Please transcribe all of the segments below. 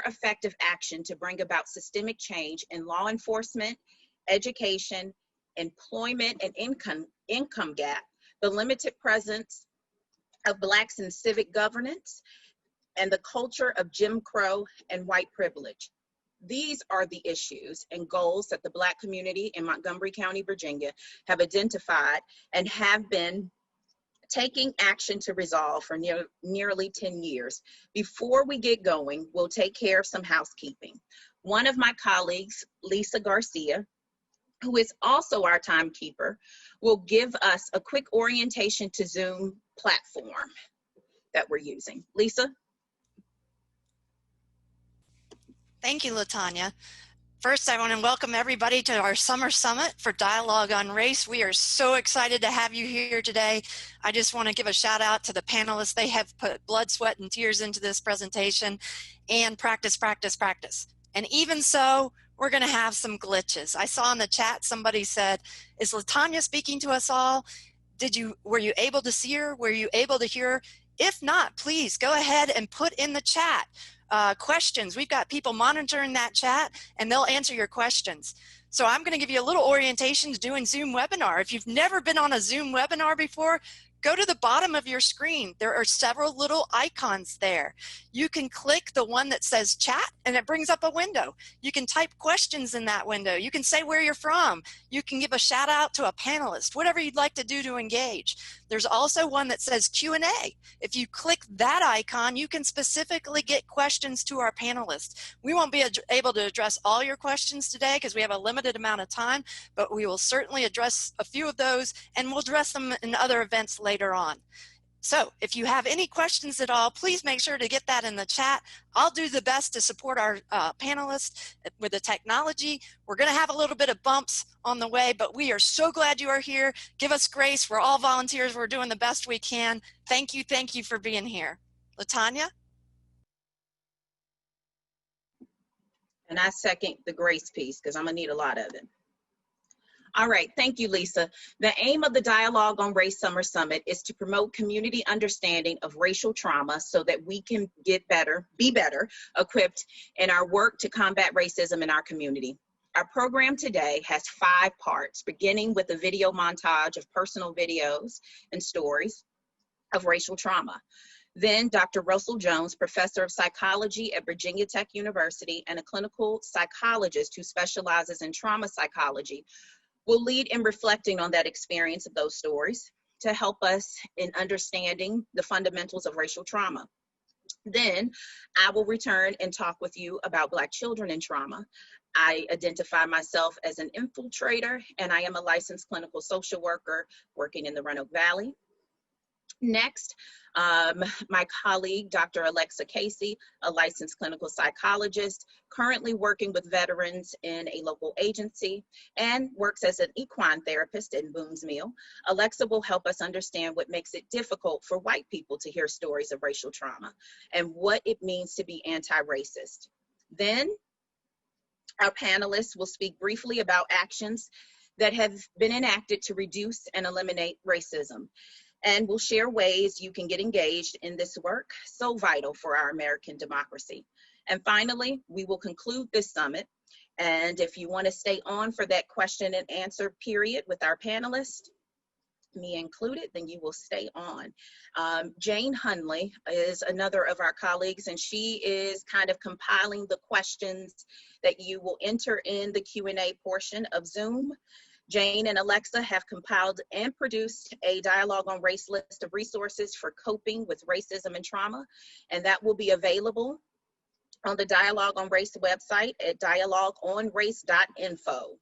effective action to bring about systemic change in law enforcement, education, employment and income gap, the limited presence of Blacks in civic governance, and the culture of Jim Crow and white privilege. These are the issues and goals that the Black community in Montgomery County, Virginia have identified and have been taking action to resolve for nearly 10 years. Before we get going, we'll take care of some housekeeping. One of my colleagues, Lisa Garcia, who is also our timekeeper, will give us a quick orientation to Zoom platform that we're using. Lisa? Thank you, LaTanya. First, I want to welcome everybody to our Summer Summit for Dialogue on Race. We are so excited to have you here today. I just want to give a shout out to the panelists. They have put blood, sweat, and tears into this presentation, and practice, practice, practice. And even so, we're going to have some glitches. I saw in the chat somebody said, is LaTanya speaking to us all? Were you able to see her? Were you able to hear her? If not, please go ahead and put in the chat questions. We've got people monitoring that chat and they'll answer your questions. So I'm going to give you a little orientation to doing Zoom webinar. If you've never been on a Zoom webinar before, go to the bottom of your screen. There are several little icons there. You can click the one that says chat and it brings up a window. You can type questions in that window. You can say where you're from. You can give a shout out to a panelist, whatever you'd like to do to engage. There's also one that says Q&A. If you click that icon, you can specifically get questions to our panelists. We won't be able to address all your questions today because we have a limited amount of time, but we will certainly address a few of those and we'll address them in other events later on. So if you have any questions at all, please make sure to get that in the chat. I'll do the best to support our panelists with the technology. We're going to have a little bit of bumps on the way, but we are so glad you are here. Give us grace. We're all volunteers. We're doing the best we can. Thank you for being here. LaTanya? And I second the grace piece because I'm going to need a lot of it. All right, thank you, Lisa. The aim of the Dialogue on Race Summer Summit is to promote community understanding of racial trauma so that we can be better equipped in our work to combat racism in our community. Our program today has 5 parts, beginning with a video montage of personal videos and stories of racial trauma. Then Dr. Russell Jones, professor of psychology at Virginia Tech University and a clinical psychologist who specializes in trauma psychology, will lead in reflecting on that experience of those stories to help us in understanding the fundamentals of racial trauma. Then I will return and talk with you about Black children in trauma. I identify myself as an infiltrator and I am a licensed clinical social worker working in the Roanoke Valley. Next, my colleague, Dr. Alexa Casey, a licensed clinical psychologist, currently working with veterans in a local agency and works as an equine therapist in Boone's Mill. Alexa will help us understand what makes it difficult for white people to hear stories of racial trauma and what it means to be anti-racist. Then our panelists will speak briefly about actions that have been enacted to reduce and eliminate racism. And we'll share ways you can get engaged in this work so vital for our American democracy. And finally, we will conclude this summit. And if you want to stay on for that question and answer period with our panelists, me included, then you will stay on. Jane Hunley is another of our colleagues, and she is kind of compiling the questions that you will enter in the Q&A portion of Zoom. Jane and Alexa have compiled and produced a Dialogue on Race list of resources for coping with racism and trauma, and that will be available on the Dialogue on Race website at dialogueonrace.info.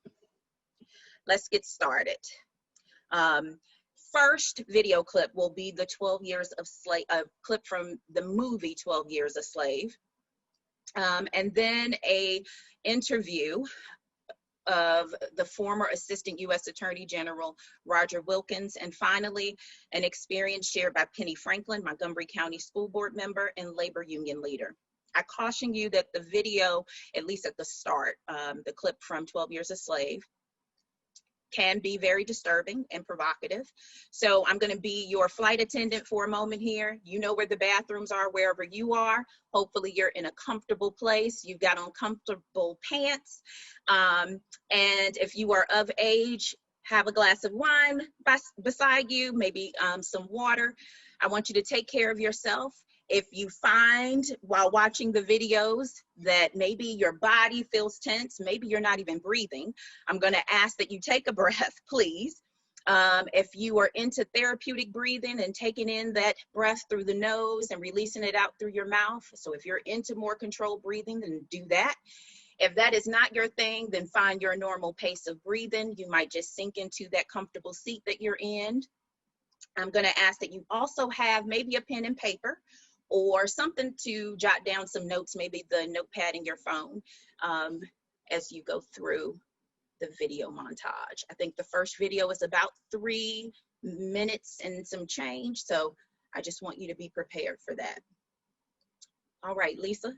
Let's get started. First video clip will be the 12 years of slave, clip from the movie 12 Years a Slave, and then a interview of the former Assistant U.S. Attorney General Roger Wilkins, and finally, an experience shared by Penny Franklin, Montgomery County School Board member and labor union leader. I caution you that the video, at least at the start, the clip from 12 Years a Slave, can be very disturbing and provocative. So I'm going to be your flight attendant for a moment here. You know where the bathrooms are, wherever you are. Hopefully you're in a comfortable place. You've got on comfortable pants. And if you are of age, have a glass of wine beside you, maybe some water. I want you to take care of yourself. If you find while watching the videos that maybe your body feels tense, maybe you're not even breathing, I'm going to ask that you take a breath, please. If you are into therapeutic breathing and taking in that breath through the nose and releasing it out through your mouth, so if you're into more controlled breathing, then do that. If that is not your thing, then find your normal pace of breathing. You might just sink into that comfortable seat that you're in. I'm going to ask that you also have maybe a pen and paper or something to jot down some notes, maybe the notepad in your phone, as you go through the video montage. I think the first video is about 3 minutes and some change, so I just want you to be prepared for that. All right, Lisa.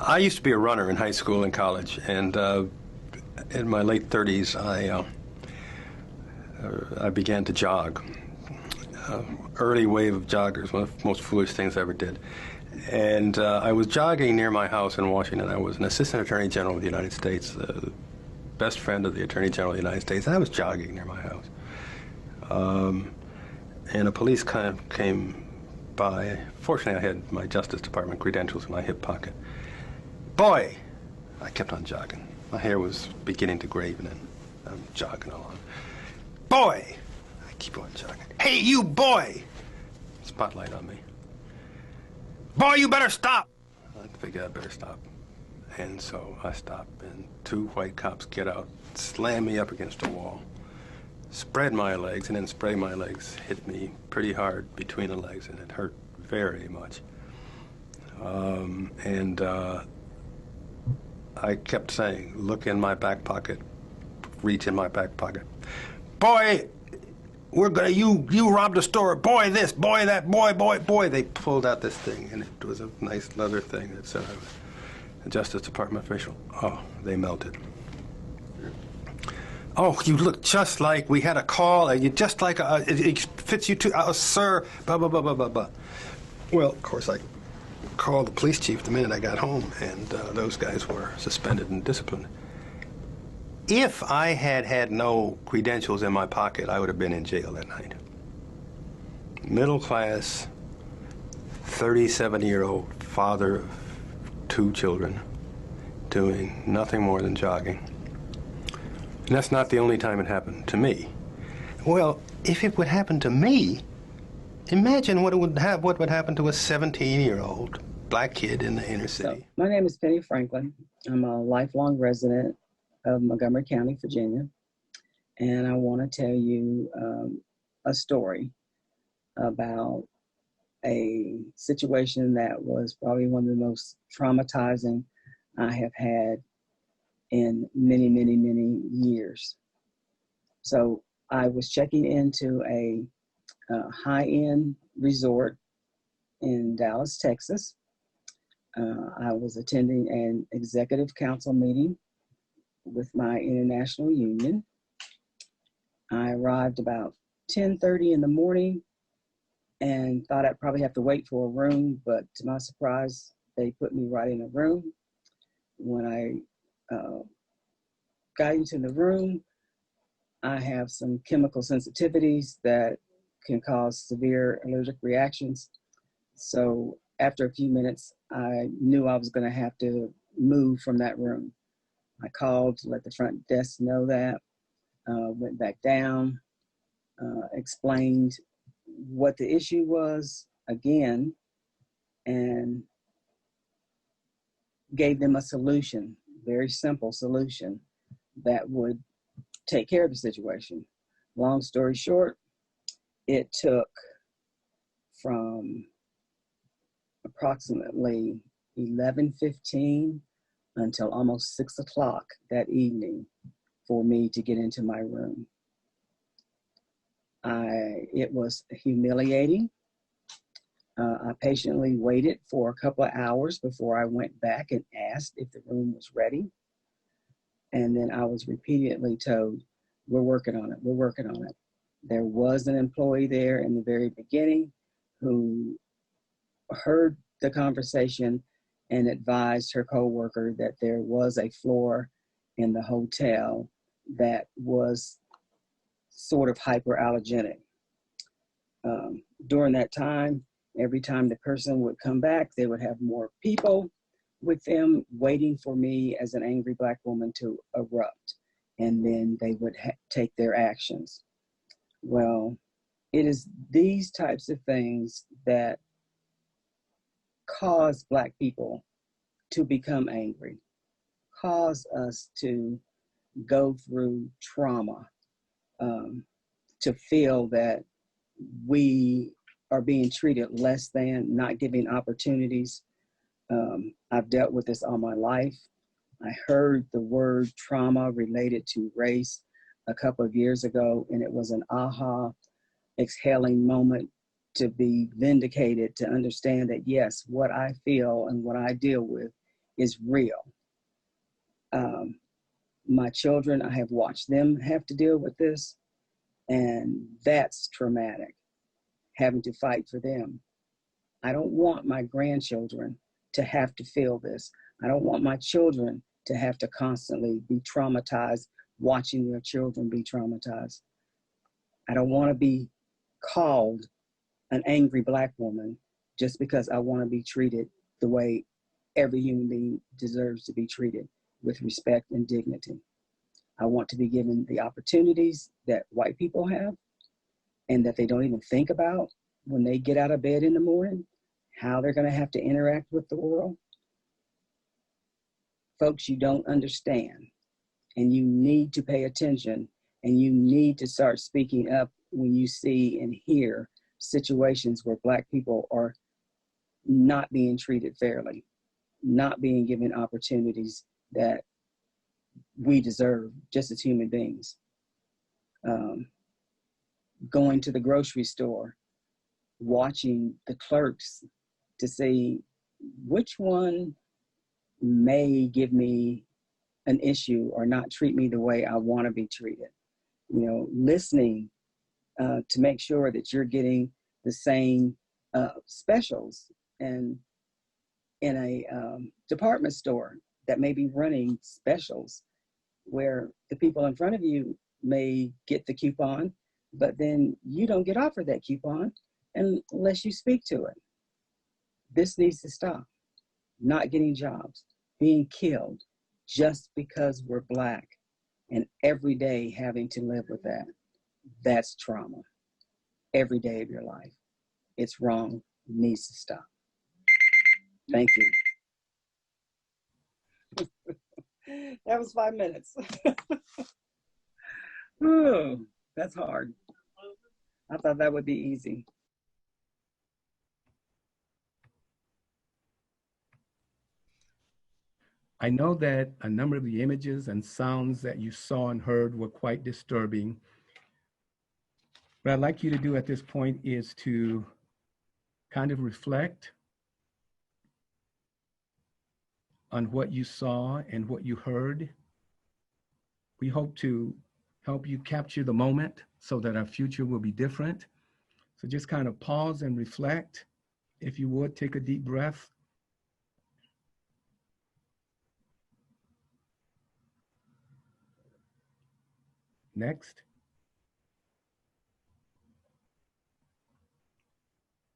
I used to be a runner in high school and college, and in my late 30s, I began to jog. Early wave of joggers, one of the most foolish things I ever did. And I was jogging near my house in Washington. I was an assistant attorney general of the United States, the best friend of the attorney general of the United States, and I was jogging near my house. And a police came by. Fortunately, I had my Justice Department credentials in my hip pocket. Boy! I kept on jogging. My hair was beginning to gray, and then I'm jogging along. Boy! I keep on jogging. Hey, you boy! spotlight on me. Boy, you better stop! I figured I better stop. And so I stop, and two white cops get out, slam me up against a wall, spread my legs, and then spray my legs hit me pretty hard between the legs, and it hurt very much. I kept saying, look in my back pocket, reach in my back pocket. Boy, you robbed a store. Boy this, boy that, boy. They pulled out this thing, and it was a nice leather thing that said I was a Justice Department official. Oh, they melted. Oh, you look just like, we had a call, and you just like, it fits you too, sir, blah, blah, blah, blah, blah, blah. Well, of course, I called the police chief the minute I got home, and those guys were suspended and disciplined. If I had had no credentials in my pocket, I would have been in jail that night. Middle class, 37-year-old father of 2 children, doing nothing more than jogging. And that's not the only time it happened to me. Well, if it would happen to me, imagine what would happen to a 17-year-old black kid in the inner city. So, my name is Penny Franklin. I'm a lifelong resident of Montgomery County, Virginia, and I want to tell you a story about a situation that was probably one of the most traumatizing I have had in many, many, many years. So I was checking into a high-end resort in Dallas, Texas. I was attending an executive council meeting with my international union. I arrived about 10:30 in the morning and thought I'd probably have to wait for a room, but to my surprise, they put me right in a room. When I got into the room, I have some chemical sensitivities that can cause severe allergic reactions. So after a few minutes, I knew I was going to have to move from that room. I called to let the front desk know that, went back down, explained what the issue was again, and gave them a solution, very simple solution that would take care of the situation. Long story short, it took from approximately 11:15 until almost 6 o'clock that evening for me to get into my room. It was humiliating. I patiently waited for a couple of hours before I went back and asked if the room was ready. And then I was repeatedly told, we're working on it, we're working on it. There was an employee there in the very beginning who heard the conversation and advised her coworker that there was a floor in the hotel that was sort of hyperallergenic. During that time, every time the person would come back, they would have more people with them waiting for me as an angry Black woman to erupt, and then they would take their actions. Well, it is these types of things that cause Black people to become angry, cause us to go through trauma, to feel that we are being treated less than, not given opportunities. I've dealt with this all my life. I heard the word trauma related to race a couple of years ago, and it was an aha, exhaling moment to be vindicated, to understand that yes, what I feel and what I deal with is real. My children, I have watched them have to deal with this, and that's traumatic, having to fight for them. I don't want my grandchildren to have to feel this. I don't want my children to have to constantly be traumatized, watching their children be traumatized. I don't want to be called an angry Black woman just because I want to be treated the way every human being deserves to be treated, with respect and dignity. I want to be given the opportunities that white people have and that they don't even think about. when they get out of bed in the morning, how they're going to have to interact with the world. Folks, you don't understand, and you need to pay attention, and you need to start speaking up when you see and hear situations where Black people are not being treated fairly, not being given opportunities that we deserve just as human beings. Going to the grocery store, watching the clerks to see which one may give me an issue or not treat me the way I want to be treated. You know, listening to make sure that you're getting the same specials and in a department store that may be running specials where the people in front of you may get the coupon, but then you don't get offered that coupon unless you speak to it. This needs to stop. Not getting jobs, being killed just because we're Black, and every day having to live with that. That's trauma. Every day of your life. It's wrong, needs to stop. Thank you. That was 5 minutes. Ooh, that's hard. I thought that would be easy. I know that a number of the images and sounds that you saw and heard were quite disturbing. What I'd like you to do at this point is to kind of reflect on what you saw and what you heard. We hope to help you capture the moment so that our future will be different. So just kind of pause and reflect. If you would, take a deep breath. Next.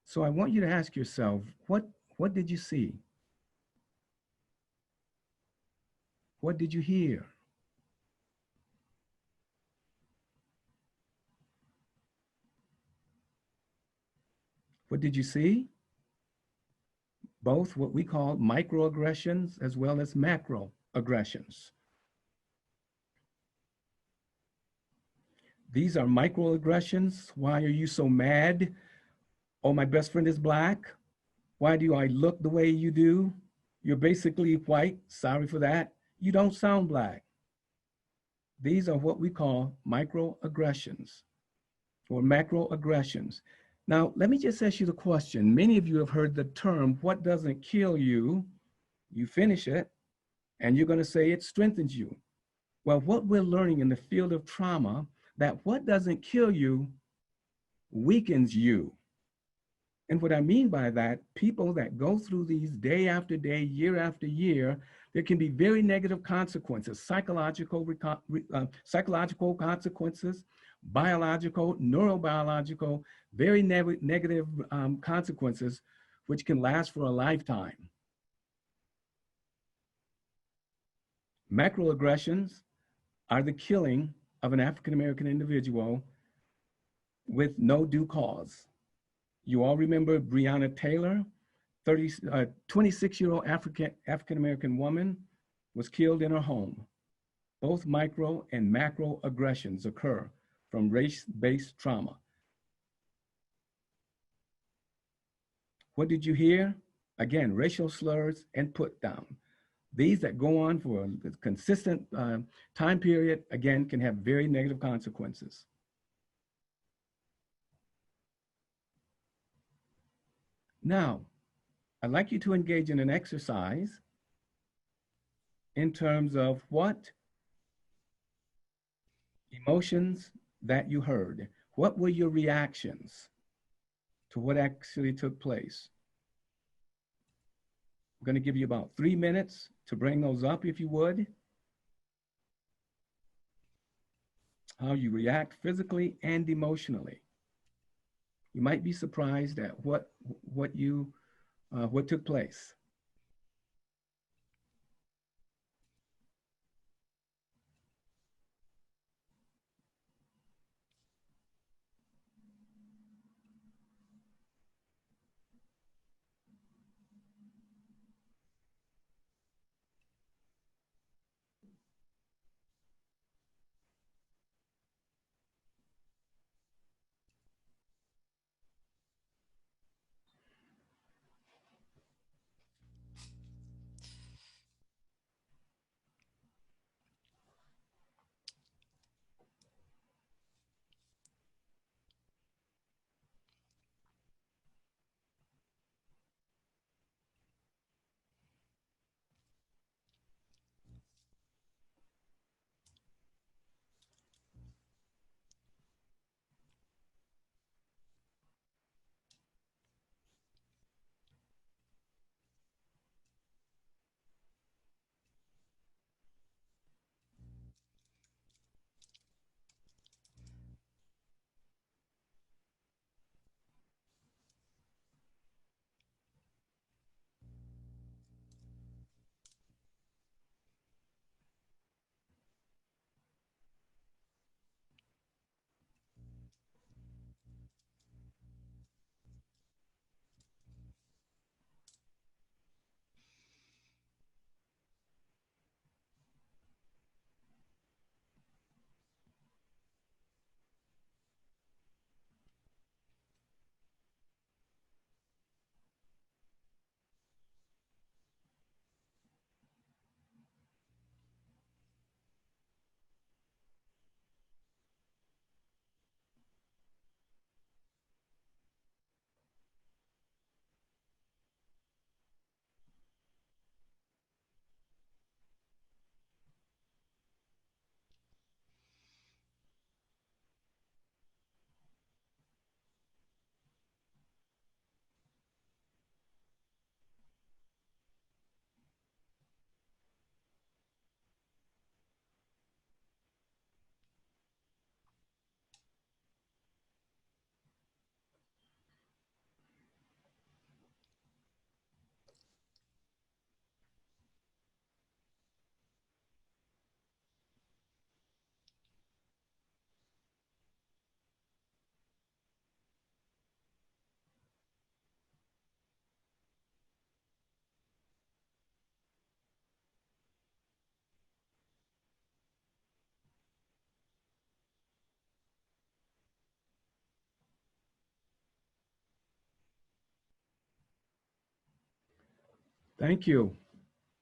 So I want you to ask yourself, what did you see? What did you hear? What did you see? Both what we call microaggressions as well as macroaggressions. These are microaggressions. Why are you so mad? Oh, my best friend is Black. Why do I look the way you do? You're basically white. Sorry for that. You don't sound Black. These are what we call microaggressions or macroaggressions. Now, let me just ask you the question. Many of you have heard the term, what doesn't kill you, you finish it, and you're going to say it strengthens you. Well, what we're learning in the field of trauma, that what doesn't kill you weakens you. And what I mean by that, people that go through these day after day, year after year, there can be very negative consequences, psychological consequences, biological, neurobiological, very negative consequences, which can last for a lifetime. Macroaggressions are the killing of an African-American individual with no due cause. You all remember Breonna Taylor, 26-year-old African-American woman was killed in her home. Both micro and macro aggressions occur from race-based trauma. What did you hear? Again, racial slurs and put down. These that go on for a consistent time period, again, can have very negative consequences. Now, I'd like you to engage in an exercise in terms of what emotions that you heard. What were your reactions to what actually took place? I'm going to give you about 3 minutes to bring those up, if you would. How you react physically and emotionally. You might be surprised at what took place. Thank you.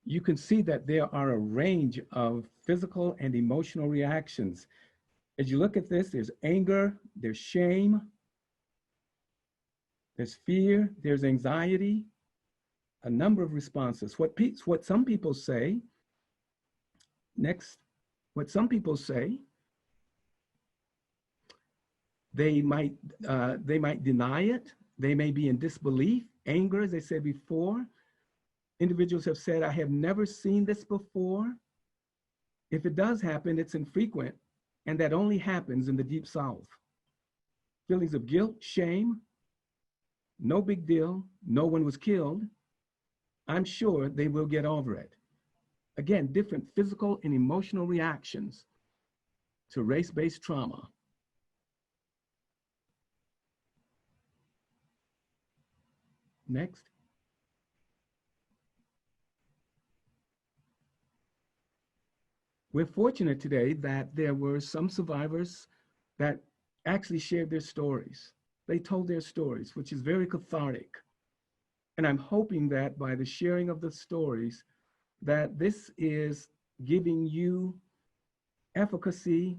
You can see that there are a range of physical and emotional reactions. As you look at this, there's anger, there's shame, there's fear, there's anxiety, a number of responses. What some people say, next, what some people say, they might deny it. They may be in disbelief, anger, as I said before. Individuals have said, I have never seen this before. If it does happen, it's infrequent, and that only happens in the Deep South. Feelings of guilt, shame, no big deal, no one was killed. I'm sure they will get over it. Again, different physical and emotional reactions to race-based trauma. Next. We're fortunate today that there were some survivors that actually shared their stories. They told their stories, which is very cathartic. And I'm hoping that by the sharing of the stories, that this is giving you efficacy,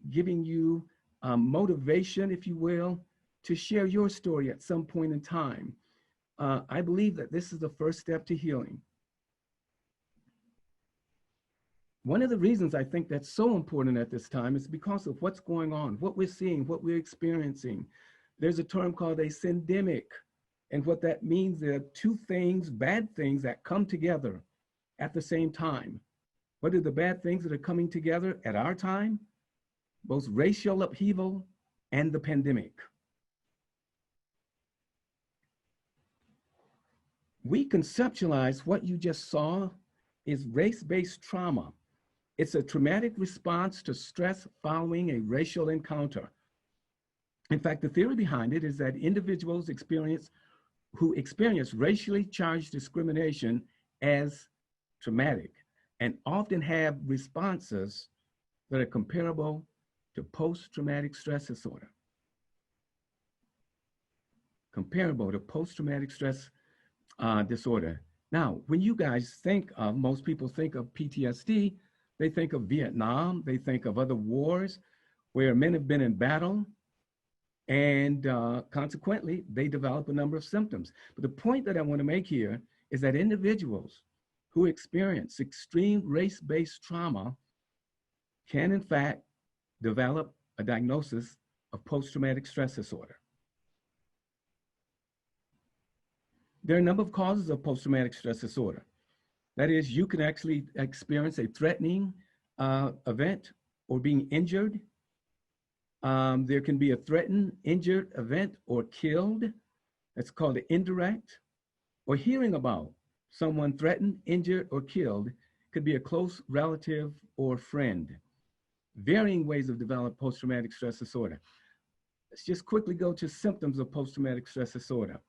giving you motivation, if you will, to share your story at some point in time. I believe that this is the first step to healing. One of the reasons I think that's so important at this time is because of what's going on, what we're seeing, what we're experiencing. There's a term called a syndemic. And what that means, there are two things, bad things that come together at the same time. What are the bad things that are coming together at our time? Both racial upheaval and the pandemic. We conceptualize what you just saw is race-based trauma. It's a traumatic response to stress following a racial encounter. In fact, the theory behind it is that individuals who experience racially charged discrimination as traumatic and often have responses that are comparable to post-traumatic stress disorder. Comparable to post-traumatic stress disorder. Now, when you guys think of, most people think of PTSD, they think of Vietnam, they think of other wars where men have been in battle, and consequently, they develop a number of symptoms. But the point that I want to make here is that individuals who experience extreme race-based trauma can, in fact, develop a diagnosis of post-traumatic stress disorder. There are a number of causes of post-traumatic stress disorder. That is, you can actually experience a threatening event or being injured. There can be a threatened, injured event or killed. That's called an indirect. Or hearing about someone threatened, injured, or killed could be a close relative or friend. Varying ways of developing post-traumatic stress disorder. Let's just quickly go to symptoms of post-traumatic stress disorder.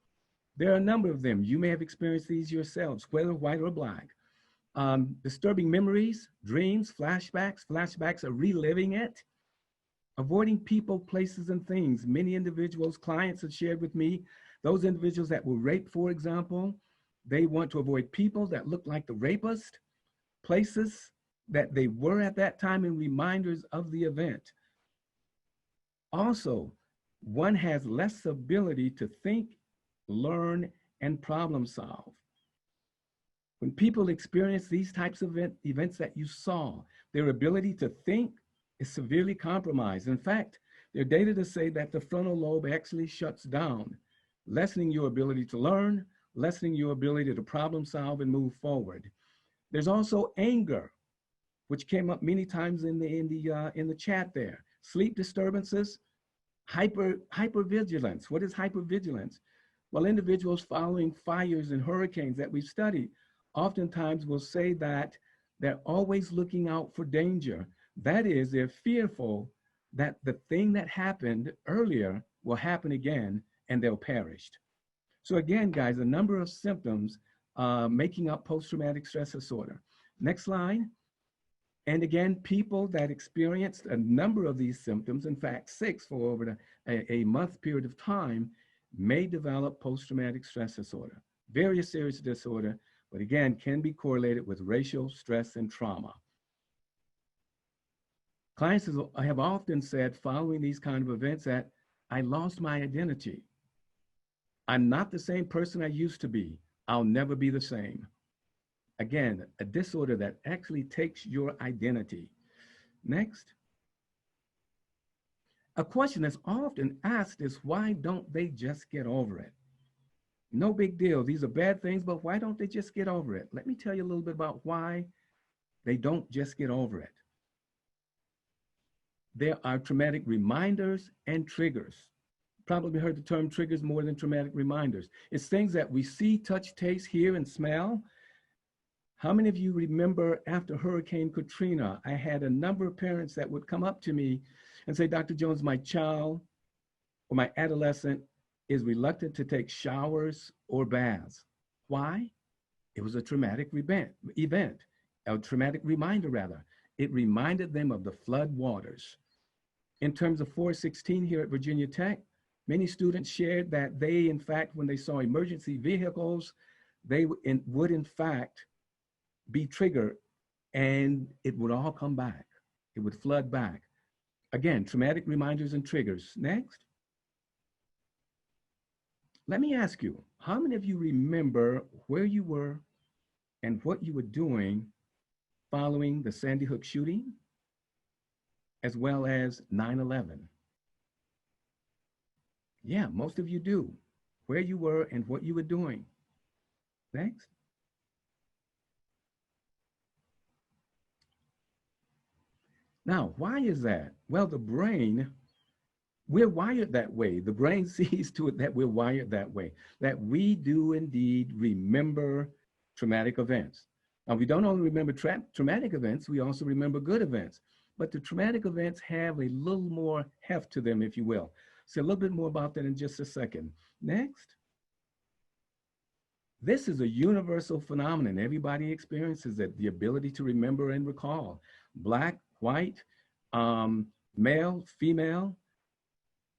There are a number of them. You may have experienced these yourselves, whether white or black. Disturbing memories, dreams, flashbacks. Flashbacks are reliving it. Avoiding people, places, and things. Many individuals, clients have shared with me, those individuals that were raped, for example, they want to avoid people that look like the rapist, places that they were at that time, and reminders of the event. Also, one has less ability to think, learn, and problem solve. When people experience these types of events that you saw, their ability to think is severely compromised. In fact, there are data to say that the frontal lobe actually shuts down, lessening your ability to learn, lessening your ability to problem solve and move forward. There's also anger, which came up many times in the chat there. Sleep disturbances, hypervigilance. What is hypervigilance? Well, individuals following fires and hurricanes that we've studied oftentimes will say that they're always looking out for danger. That is, they're fearful that the thing that happened earlier will happen again and they'll perish. So again, guys, a number of symptoms making up post-traumatic stress disorder. Next slide. And again, people that experienced a number of these symptoms, in fact, 6 for over a month period of time, may develop post-traumatic stress disorder. very serious disorder, but again, can be correlated with racial stress and trauma. Clients have often said following these kind of events that I lost my identity. I'm not the same person I used to be. I'll never be the same. Again, a disorder that actually takes your identity. Next. A question that's often asked is, why don't they just get over it? No big deal. These are bad things, but why don't they just get over it? Let me tell you a little bit about why they don't just get over it. There are traumatic reminders and triggers. Probably heard the term triggers more than traumatic reminders. It's things that we see, touch, taste, hear, and smell. How many of you remember after Hurricane Katrina, I had a number of parents that would come up to me and say, Dr. Jones, my child or my adolescent is reluctant to take showers or baths. Why? It was a traumatic event, a traumatic reminder rather. It reminded them of the flood waters. In terms of 416 here at Virginia Tech, many students shared that they, in fact, when they saw emergency vehicles, they would in fact be triggered and it would all come back. It would flood back. Again, traumatic reminders and triggers. Next. Let me ask you, how many of you remember where you were and what you were doing following the Sandy Hook shooting, as well as 9/11? Yeah, most of you do. Where you were and what you were doing. Next. Now, why is that? Well, the brain, we're wired that way. The brain sees to it that we're wired that way, that we do indeed remember traumatic events. Now, we don't only remember traumatic events, we also remember good events. But the traumatic events have a little more heft to them, if you will. So a little bit more about that in just a second. Next. This is a universal phenomenon. Everybody experiences it, the ability to remember and recall. Black, white, male, female.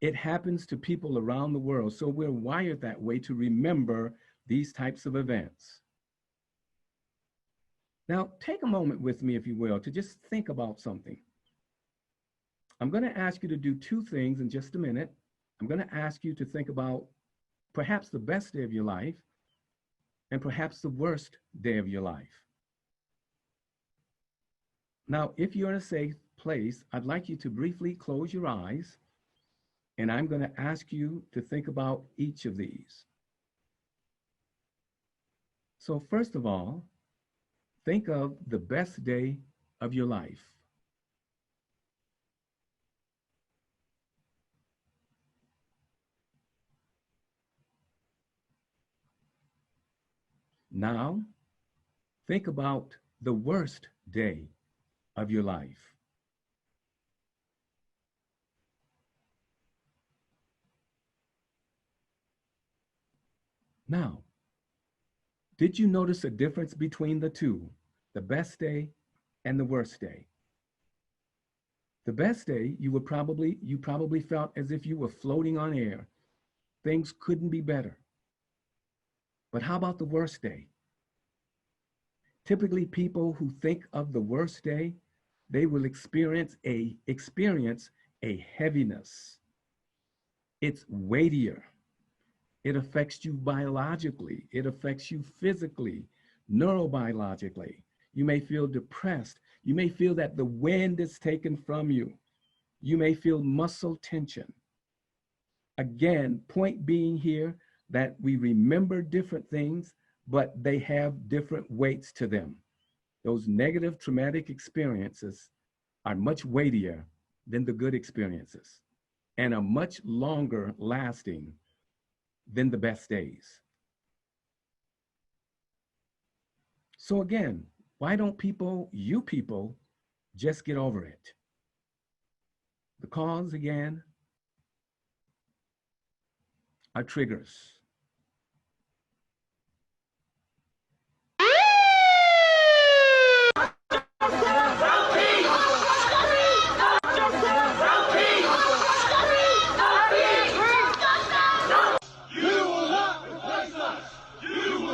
It happens to people around the world. So we're wired that way to remember these types of events. Now, take a moment with me, if you will, to just think about something. I'm going to ask you to do two things in just a minute. I'm going to ask you to think about perhaps the best day of your life and perhaps the worst day of your life. Now, if you're in a safe place, I'd like you to briefly close your eyes, and I'm going to ask you to think about each of these. So first of all, think of the best day of your life. Now, think about the worst day of your life. Now, did you notice a difference between the two, the best day and the worst day? The best day, you probably felt as if you were floating on air. Things couldn't be better. But how about the worst day? Typically, people who think of the worst day, they will experience a heaviness. It's weightier. It affects you biologically. It affects you physically, neurobiologically. You may feel depressed. You may feel that the wind is taken from you. You may feel muscle tension. Again, point being here that we remember different things, but they have different weights to them. Those negative traumatic experiences are much weightier than the good experiences and are much longer lasting than the best days. So again, why don't you people, just get over it? The cause, again, are triggers. You will not replace us. You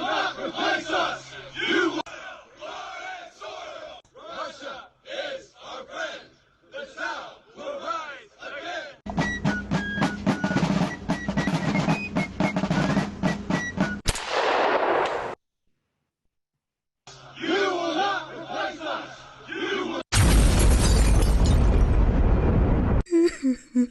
And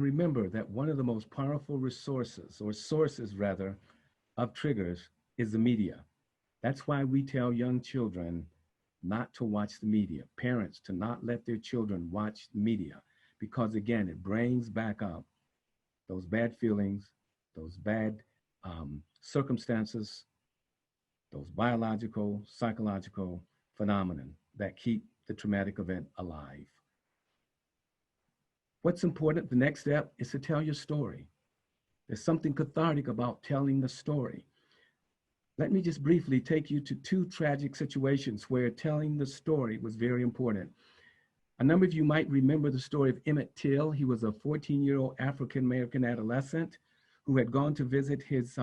remember that one of the most powerful resources, or sources rather, of triggers is the media. That's why we tell young children not to watch the media, parents to not let their children watch the media, because again, it brings back up those bad feelings, those bad circumstances, those biological, psychological phenomenon that keep the traumatic event alive. What's important, the next step, is to tell your story. There's something cathartic about telling the story. Let me just briefly take you to two tragic situations where telling the story was very important. A number of you might remember the story of Emmett Till. He was a 14-year-old African-American adolescent who had gone to visit his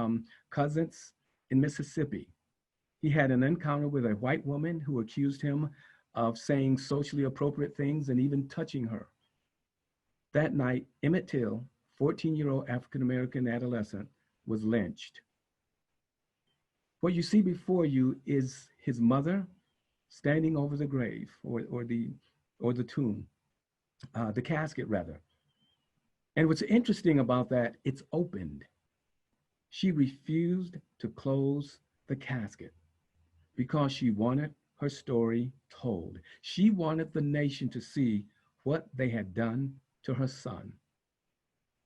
cousins in Mississippi. He had an encounter with a white woman who accused him of saying socially appropriate things and even touching her. That night, Emmett Till, 14-year-old African-American adolescent, was lynched. What you see before you is his mother standing over the grave or the tomb, the casket rather. And what's interesting about that, it's opened. She refused to close the casket because she wanted her story told. She wanted the nation to see what they had done to her son.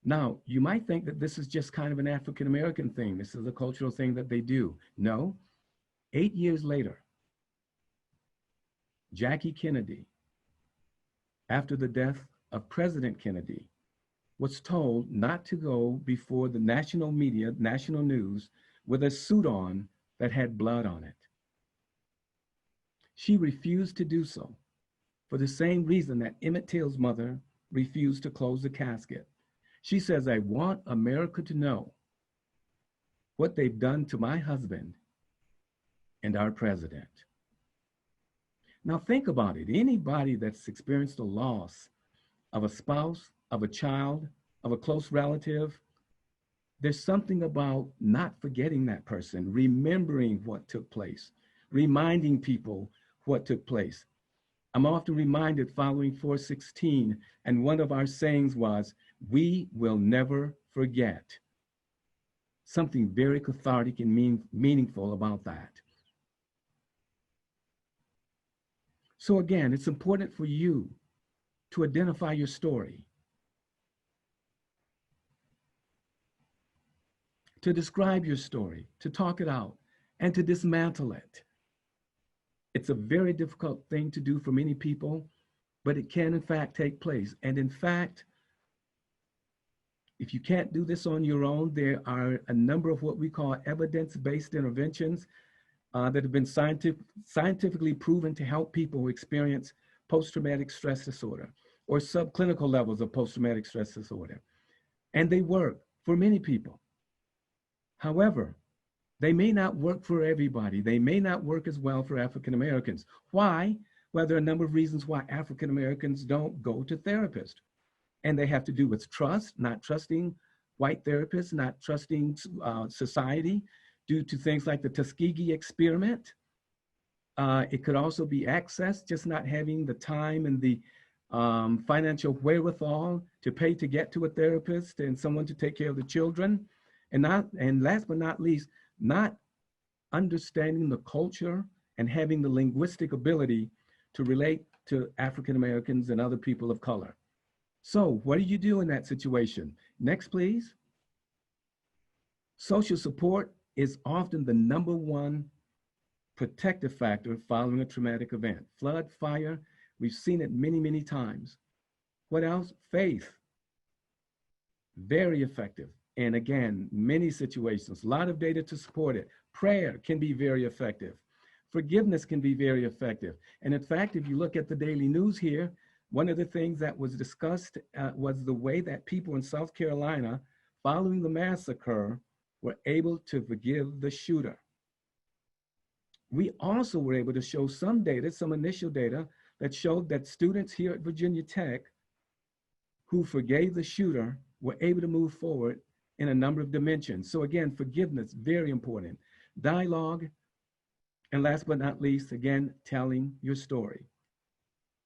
Now, you might think that this is just kind of an African-American thing. This is a cultural thing that they do. No, 8 years later, Jackie Kennedy, after the death of President Kennedy, was told not to go before the national media, national news, with a suit on that had blood on it. She refused to do so for the same reason that Emmett Till's mother refused to close the casket. She says, I want America to know what they've done to my husband and our president. Now think about it. Anybody that's experienced a loss of a spouse, of a child, of a close relative, there's something about not forgetting that person, remembering what took place, reminding people what took place. I'm often reminded following 416, and one of our sayings was, we will never forget. Something very cathartic and meaningful about that. So again, it's important for you to identify your story, to describe your story, to talk it out, and to dismantle it. It's a very difficult thing to do for many people, but it can in fact take place. And in fact, if you can't do this on your own, there are a number of what we call evidence-based interventions that have been scientifically proven to help people who experience post-traumatic stress disorder or subclinical levels of post-traumatic stress disorder. And they work for many people. However, they may not work for everybody. They may not work as well for African Americans. Why? Well, there are a number of reasons why African Americans don't go to therapists. And they have to do with trust, not trusting white therapists, not trusting society, due to things like the Tuskegee experiment. It could also be access, just not having the time and the financial wherewithal to pay to get to a therapist and someone to take care of the children. And last but not least, not understanding the culture and having the linguistic ability to relate to African Americans and other people of color. So what do you do in that situation? Next, please. Social support is often the #1 protective factor following a traumatic event. Flood, fire, we've seen it many, many times. What else? Faith, very effective. And again, many situations, a lot of data to support it. Prayer can be very effective. Forgiveness can be very effective. And in fact, if you look at the daily news here, one of the things that was discussed was the way that people in South Carolina, following the massacre, were able to forgive the shooter. We also were able to show some data, some initial data, that showed that students here at Virginia Tech who forgave the shooter were able to move forward in a number of dimensions. So again, forgiveness, very important. Dialogue, and last but not least, again, telling your story.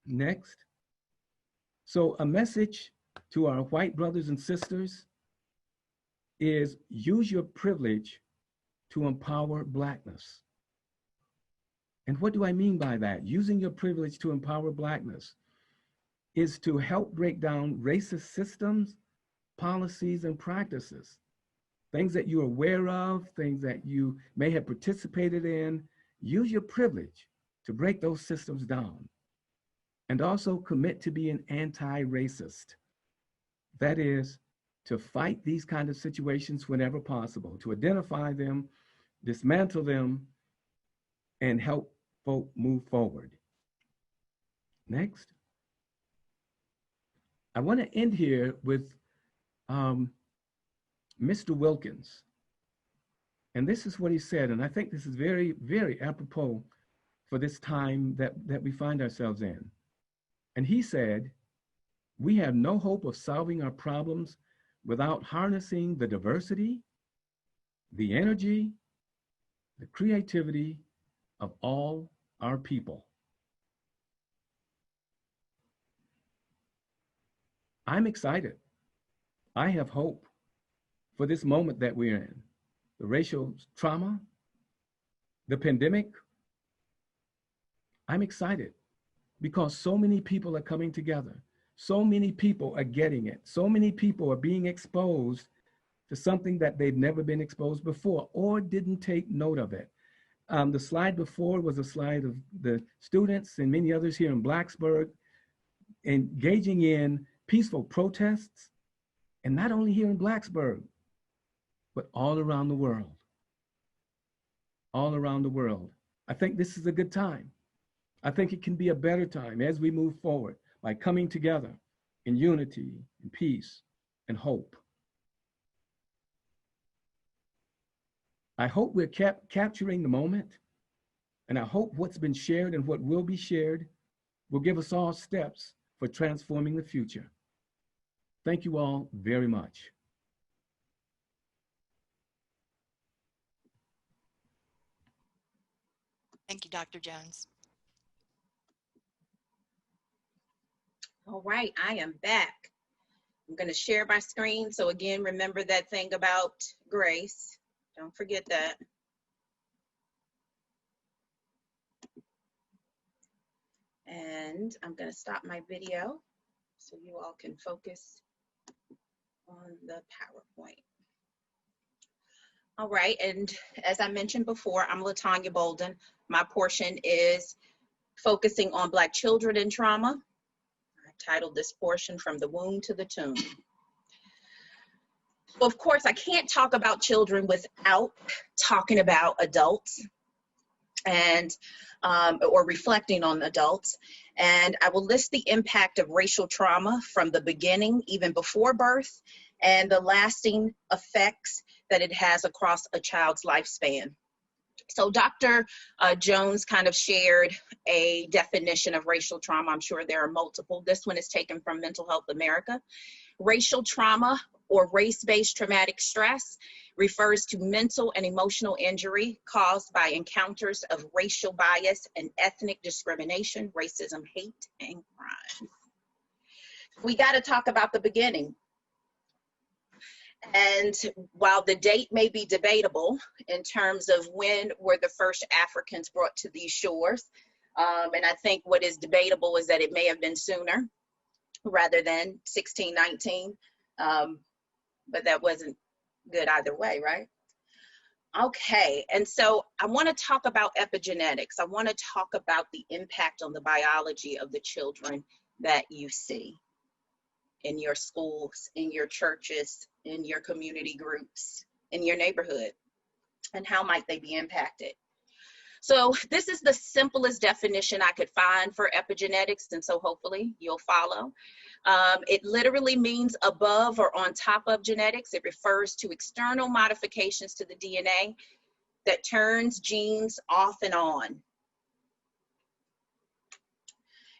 Next. So a message to our white brothers and sisters is use your privilege to empower Blackness. And what do I mean by that? Using your privilege to empower Blackness is to help break down racist systems, policies, and practices. Things that you're aware of, things that you may have participated in. Use your privilege to break those systems down. And also commit to being anti-racist. That is, to fight these kind of situations whenever possible, to identify them, dismantle them, and help folk move forward. Next. I want to end here with Mr. Wilkins. And this is what he said, and I think this is very, very apropos for this time that we find ourselves in. And he said, we have no hope of solving our problems without harnessing the diversity, the energy, the creativity of all our people. I'm excited. I have hope for this moment that we're in. The racial trauma, the pandemic. I'm excited because so many people are coming together. So many people are getting it. So many people are being exposed to something that they've never been exposed before or didn't take note of it. The slide before was a slide of the students and many others here in Blacksburg engaging in peaceful protests, and not only here in Blacksburg, but all around the world. All around the world. I think this is a good time. I think it can be a better time as we move forward by coming together in unity, in peace, and hope. I hope we're capturing the moment, and I hope what's been shared and what will be shared will give us all steps for transforming the future. Thank you all very much. Thank you, Dr. Jones. All right, I am back. I'm going to share my screen. So again, remember that thing about grace. Don't forget that. And I'm going to stop my video so you all can focus on the PowerPoint. All right, and as I mentioned before, I'm LaTanya Bolden. My portion is focusing on Black children in trauma. I titled this portion From the Womb to the Tomb. Well, of course, I can't talk about children without talking about adults and or reflecting on adults. And I will list the impact of racial trauma from the beginning, even before birth, and the lasting effects that it has across a child's lifespan. So Dr. Jones kind of shared a definition of racial trauma. I'm sure there are multiple. This one is taken from Mental Health America. Racial trauma or race-based traumatic stress refers to mental and emotional injury caused by encounters of racial bias and ethnic discrimination, racism, hate, and crime. We got to talk about the beginning. And while the date may be debatable in terms of when were the first Africans brought to these shores, and I think what is debatable is that it may have been sooner rather than 1619, but that wasn't good either way, right? Okay, and so I want to talk about epigenetics. I want to talk about the impact on the biology of the children that you see in your schools, in your churches, in your community groups, in your neighborhood, and how might they be impacted. So this is the simplest definition I could find for epigenetics, and so hopefully you'll follow. It literally means above or on top of genetics. It refers to external modifications to the DNA that turns genes off and on.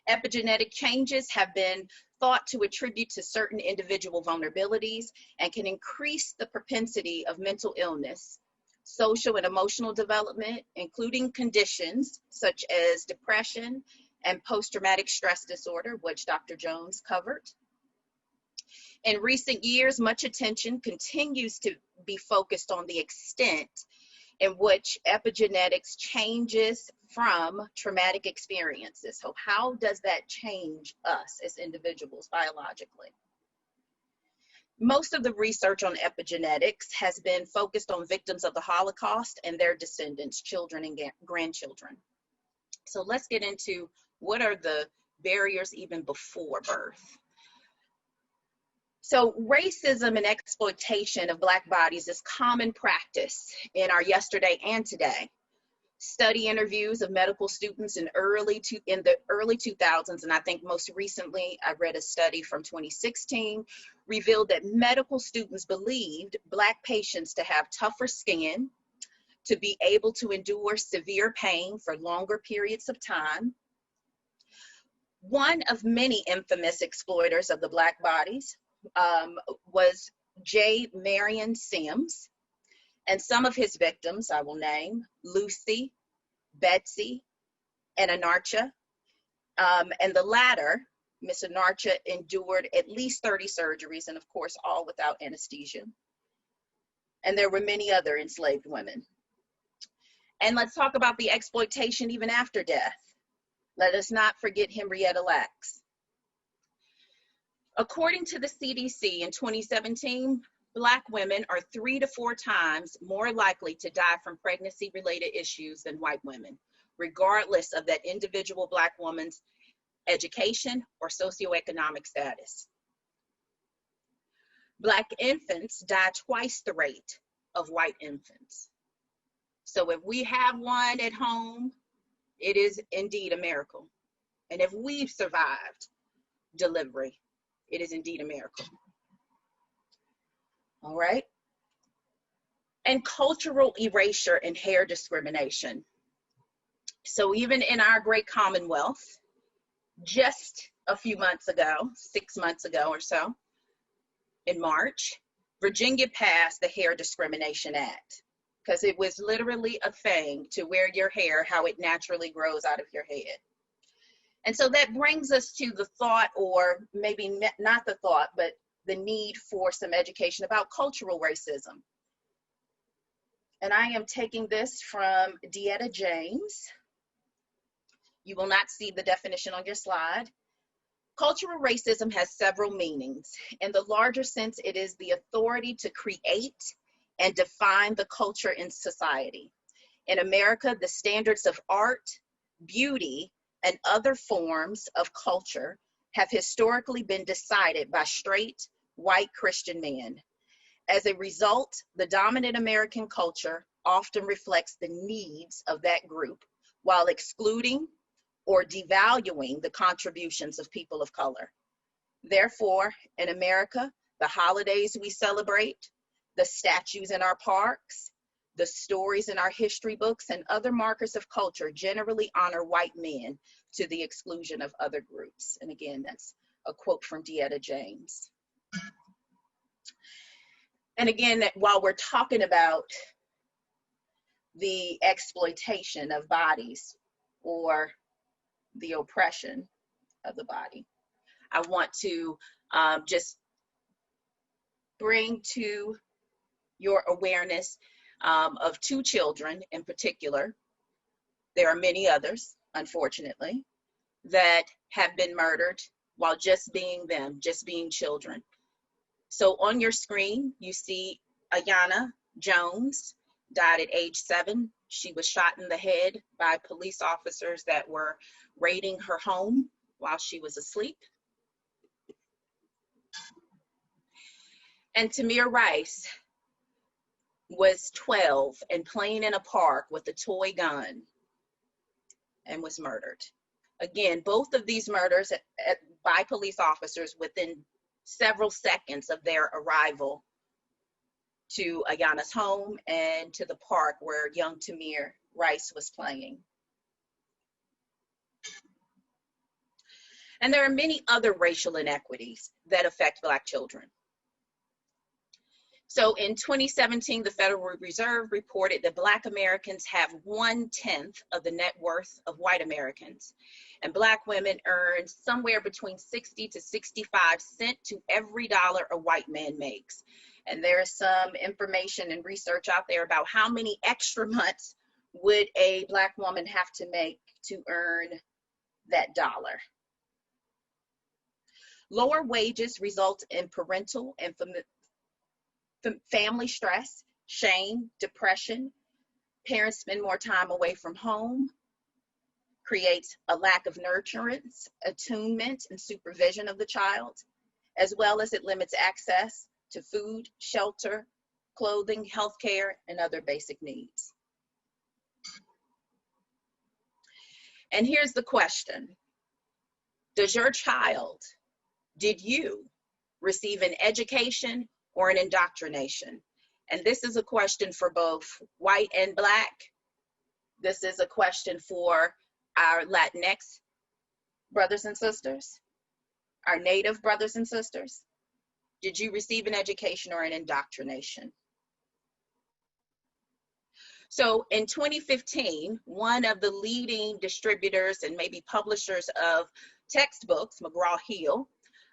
Epigenetic changes have been thought to attribute to certain individual vulnerabilities and can increase the propensity of mental illness, social and emotional development, including conditions such as depression and post-traumatic stress disorder, which Dr. Jones covered. In recent years, much attention continues to be focused on the extent in which epigenetics changes from traumatic experiences. So how does that change us as individuals biologically? Most of the research on epigenetics has been focused on victims of the Holocaust and their descendants, children and grandchildren. So let's get into what are the barriers even before birth. So racism and exploitation of Black bodies is common practice in our yesterday and today. Study interviews of medical students in the early 2000s, and I think most recently I read a study from 2016, revealed that medical students believed Black patients to have tougher skin, to be able to endure severe pain for longer periods of time. One of many infamous exploiters of the Black bodies was J. Marion Sims, and some of his victims I will name: Lucy, Betsy, and Anarcha. And the latter, Miss Anarcha, endured at least 30 surgeries, and of course all without anesthesia. And there were many other enslaved women. And let's talk about the exploitation even after death. Let us not forget Henrietta Lacks. According to the CDC in 2017, Black women are 3 to 4 times more likely to die from pregnancy-related issues than white women, regardless of that individual Black woman's education or socioeconomic status. Black infants die twice the rate of white infants. So if we have one at home, it is indeed a miracle. And if we've survived delivery, it is indeed a miracle. All right. And cultural erasure and hair discrimination. So even in our great Commonwealth, just a few months ago, 6 months ago or so, in March, Virginia passed the Hair Discrimination Act, because it was literally a thing to wear your hair how it naturally grows out of your head. And so that brings us to the thought, or maybe not the thought, but the need for some education about cultural racism. And I am taking this from Dieta James. You will not see the definition on your slide. Cultural racism has several meanings. In the larger sense, it is the authority to create and define the culture in society. In America, the standards of art, beauty, and other forms of culture have historically been decided by straight, white Christian men. As a result, the dominant American culture often reflects the needs of that group while excluding or devaluing the contributions of people of color. Therefore, in America, the holidays we celebrate, the statues in our parks, the stories in our history books, and other markers of culture generally honor white men to the exclusion of other groups. And again, that's a quote from Dieta James. And again, while we're talking about the exploitation of bodies or the oppression of the body, I want to just bring to your awareness of 2 children in particular. There are many others, unfortunately, that have been murdered while just being them, just being children. So on your screen, you see Ayanna Jones, died at age 7. She was shot in the head by police officers that were raiding her home while she was asleep. And Tamir Rice was 12 and playing in a park with a toy gun and was murdered. Again, both of these murders by police officers within several seconds of their arrival to Ayana's home and to the park where young Tamir Rice was playing. And there are many other racial inequities that affect Black children. So in 2017, the Federal Reserve reported that Black Americans have 1/10 of the net worth of white Americans. And Black women earn somewhere between 60 to 65 cents to every dollar a white man makes. And there is some information and research out there about how many extra months would a Black woman have to make to earn that dollar. Lower wages result in parental and family stress, shame, depression. Parents spend more time away from home, creates a lack of nurturance, attunement, and supervision of the child, as well as it limits access to food, shelter, clothing, healthcare, and other basic needs. And here's the question. Did you receive an education or an indoctrination? And this is a question for both white and Black. This is a question for our Latinx brothers and sisters, our Native brothers and sisters. Did you receive an education or an indoctrination? So in 2015, one of the leading distributors and maybe publishers of textbooks, McGraw-Hill,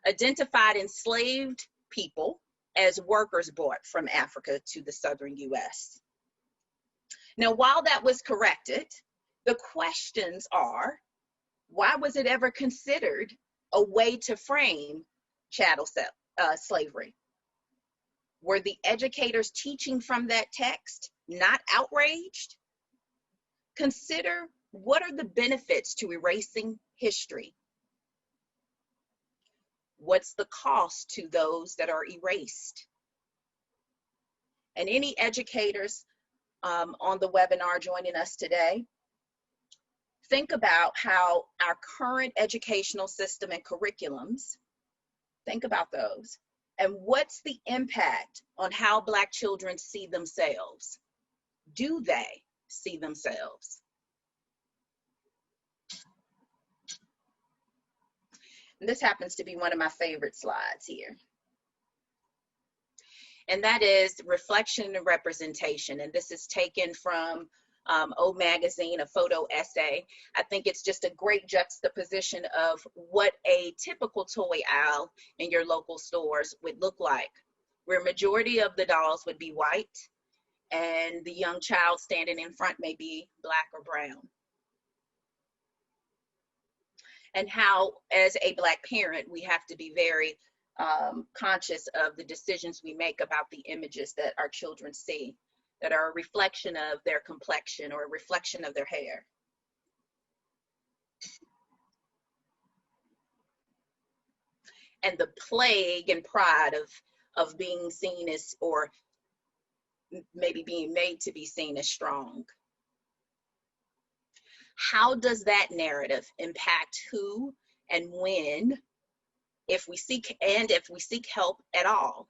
identified enslaved people as workers brought from Africa to the southern US. Now, while that was corrected, the questions are, why was it ever considered a way to frame chattel slavery? Were the educators teaching from that text not outraged? Consider, what are the benefits to erasing history? What's the cost to those that are erased? And any educators on the webinar joining us today, think about how our current educational system and curriculums, think about those, and what's the impact on how Black children see themselves? Do they see themselves? And this happens to be one of my favorite slides here. And that is reflection and representation. And this is taken from O Magazine, a photo essay. I think it's just a great juxtaposition of what a typical toy aisle in your local stores would look like, where majority of the dolls would be white and the young child standing in front may be Black or brown. And how, as a Black parent, we have to be very conscious of the decisions we make about the images that our children see, that are a reflection of their complexion or a reflection of their hair. And the plague and pride of being seen as, or maybe being made to be seen as, strong. How does that narrative impact who and when, if we seek help at all?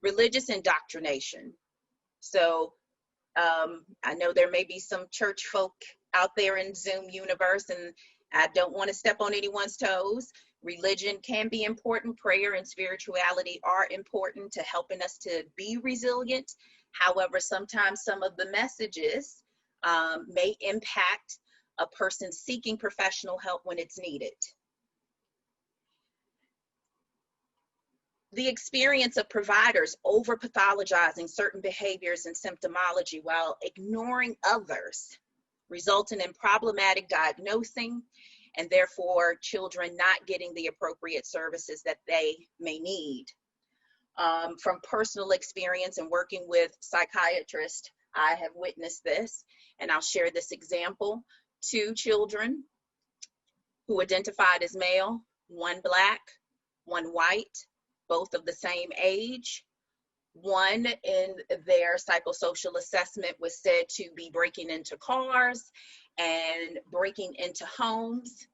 Religious indoctrination. So I know there may be some church folk out there in Zoom universe, and I don't want to step on anyone's toes. Religion can be important. Prayer and spirituality are important to helping us to be resilient. However, sometimes some of the messages may impact a person seeking professional help when it's needed. The experience of providers over pathologizing certain behaviors and symptomology while ignoring others, resulting in problematic diagnosing, and therefore children not getting the appropriate services that they may need. From personal experience and working with psychiatrists, I have witnessed this, and I'll share this example. 2 children who identified as male, 1 black, 1 white, both of the same age. One in their psychosocial assessment was said to be breaking into cars and breaking into homes.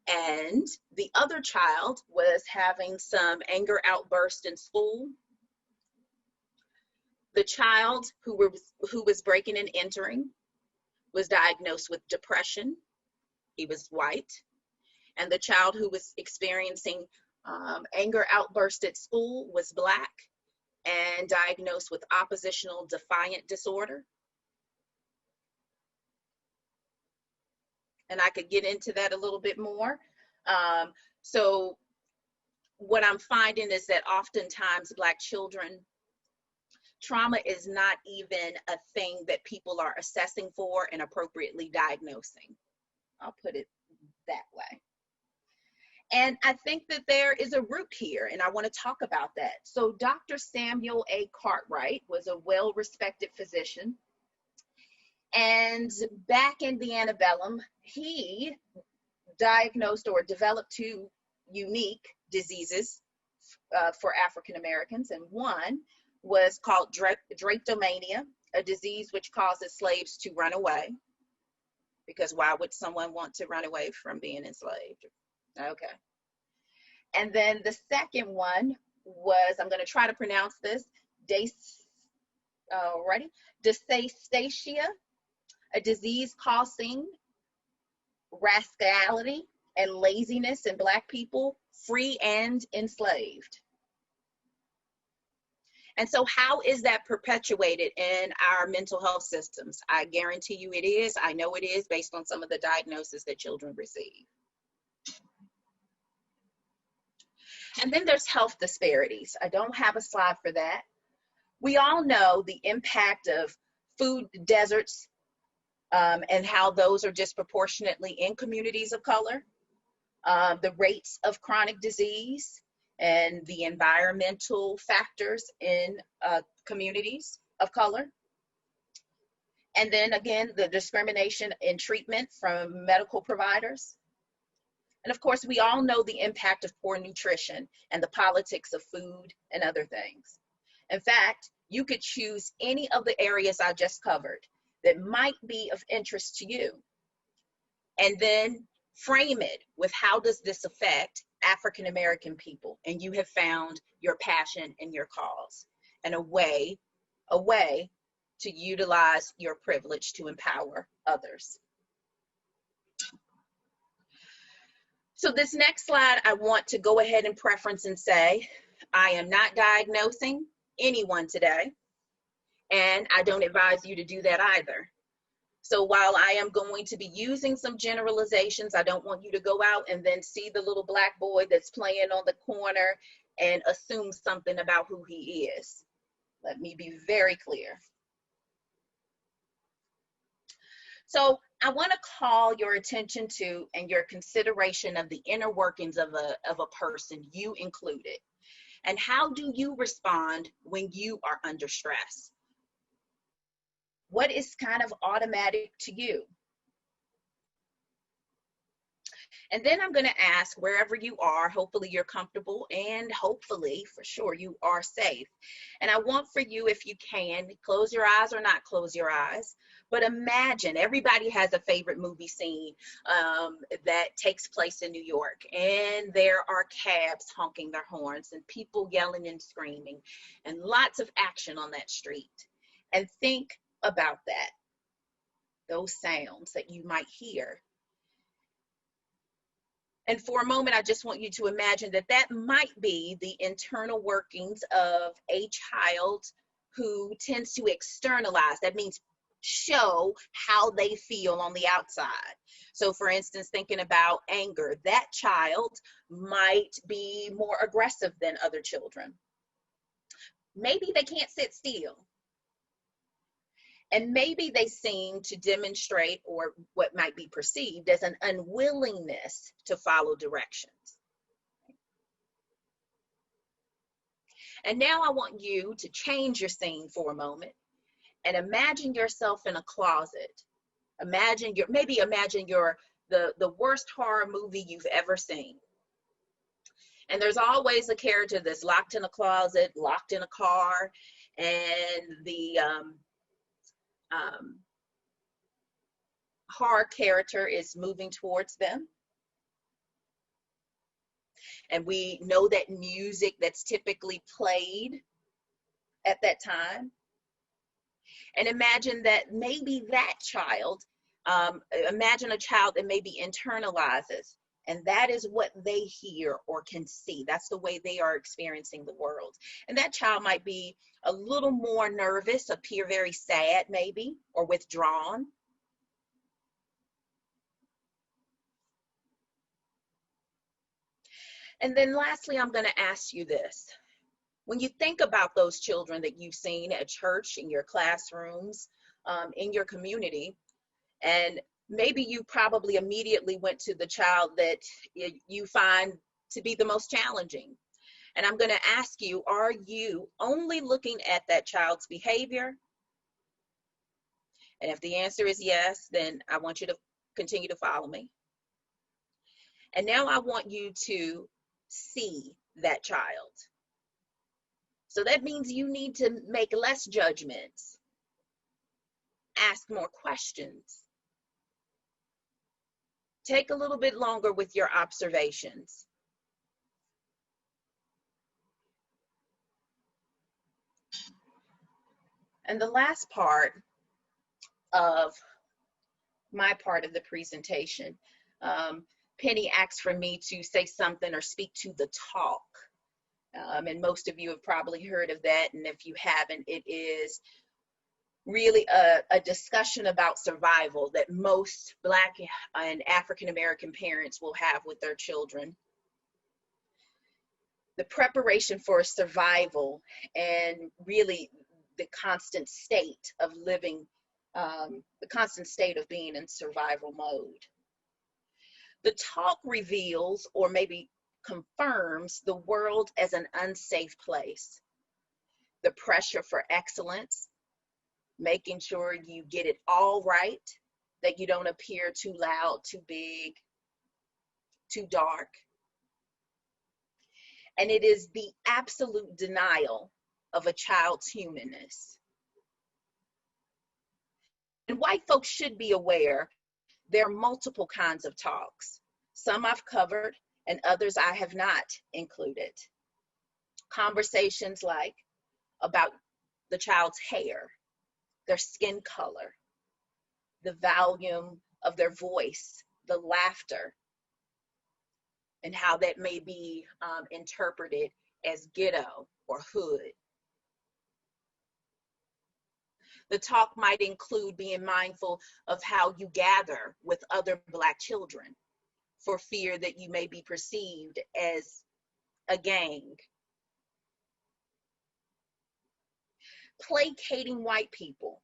And the other child was having some anger outburst in school. The child who was breaking and entering was diagnosed with depression. He was white. And the child who was experiencing anger outburst at school was black and diagnosed with oppositional defiant disorder. And I could get into that a little bit more. So what I'm finding is that oftentimes Black children, trauma is not even a thing that people are assessing for and appropriately diagnosing. I'll put it that way. And I think that there is a root here, and I want to talk about that. So Dr. Samuel A. Cartwright was a well-respected physician. And back in the antebellum, he diagnosed or developed 2 unique diseases for African Americans. And one was called drapetomania, a disease which causes slaves to run away. Because why would someone want to run away from being enslaved? Okay. And then the second one was, I'm going to try to pronounce this, dysphagia, a disease causing rascality and laziness in Black people, free and enslaved. And so how is that perpetuated in our mental health systems? I guarantee you it is. I know it is based on some of the diagnoses that children receive. And then there's health disparities. I don't have a slide for that. We all know the impact of food deserts and how those are disproportionately in communities of color, the rates of chronic disease, and the environmental factors in communities of color. And then again, the discrimination in treatment from medical providers. And of course, we all know the impact of poor nutrition and the politics of food and other things. In fact, you could choose any of the areas I just covered that might be of interest to you, and then frame it with how does this affect African American people, and you have found your passion and your cause, and a way to utilize your privilege to empower others. So this next slide, I want to go ahead and preference and say, I am not diagnosing anyone today, and I don't advise you to do that either. So while I am going to be using some generalizations, I don't want you to go out and then see the little Black boy that's playing on the corner and assume something about who he is. Let me be very clear. So I want to call your attention to and your consideration of the inner workings of a person, you included. And how do you respond when you are under stress? What is kind of automatic to you? And then I'm going to ask, wherever you are, hopefully you're comfortable, and hopefully for sure you are safe. And I want for you, if you can, close your eyes or not close your eyes, but imagine, everybody has a favorite movie scene that takes place in New York, and there are cabs honking their horns and people yelling and screaming and lots of action on that street. And think about that, those sounds that you might hear. And for a moment, I just want you to imagine that that might be the internal workings of a child who tends to externalize. That means show how they feel on the outside. So for instance, thinking about anger, that child might be more aggressive than other children. Maybe they can't sit still. And maybe they seem to demonstrate, or what might be perceived as, an unwillingness to follow directions. And now I want you to change your scene for a moment and imagine yourself in a closet. Imagine the worst horror movie you've ever seen. And there's always a character that's locked in a closet, locked in a car, and the horror character is moving towards them. And we know that music that's typically played at that time. And imagine that maybe that child, imagine a child that maybe internalizes, and that is what they hear or can see. That's the way they are experiencing the world. And that child might be a little more nervous, appear very sad maybe, or withdrawn. And then lastly, I'm going to ask you this. When you think about those children that you've seen at church, in your classrooms, in your community, and maybe you probably immediately went to the child that you find to be the most challenging. And I'm going to ask you, are you only looking at that child's behavior? And if the answer is yes, then I want you to continue to follow me. And now I want you to see that child. So that means you need to make less judgments, ask more questions, take a little bit longer with your observations. And the last part of my part of the presentation, Penny asked for me to say something or speak to the talk. And most of you have probably heard of that. And if you haven't, it is really a discussion about survival that most Black and African American parents will have with their children. The preparation for survival and really the constant state of living, the constant state of being in survival mode. The talk reveals, or maybe confirms, the world as an unsafe place. The pressure for excellence, making sure you get it all right, that you don't appear too loud, too big, too dark. And it is the absolute denial of a child's humanness. And white folks should be aware there are multiple kinds of talks. Some I've covered and others I have not included. Conversations like about the child's hair, their skin color, the volume of their voice, the laughter, and how that may be interpreted as ghetto or hood. The talk might include being mindful of how you gather with other Black children for fear that you may be perceived as a gang. Placating white people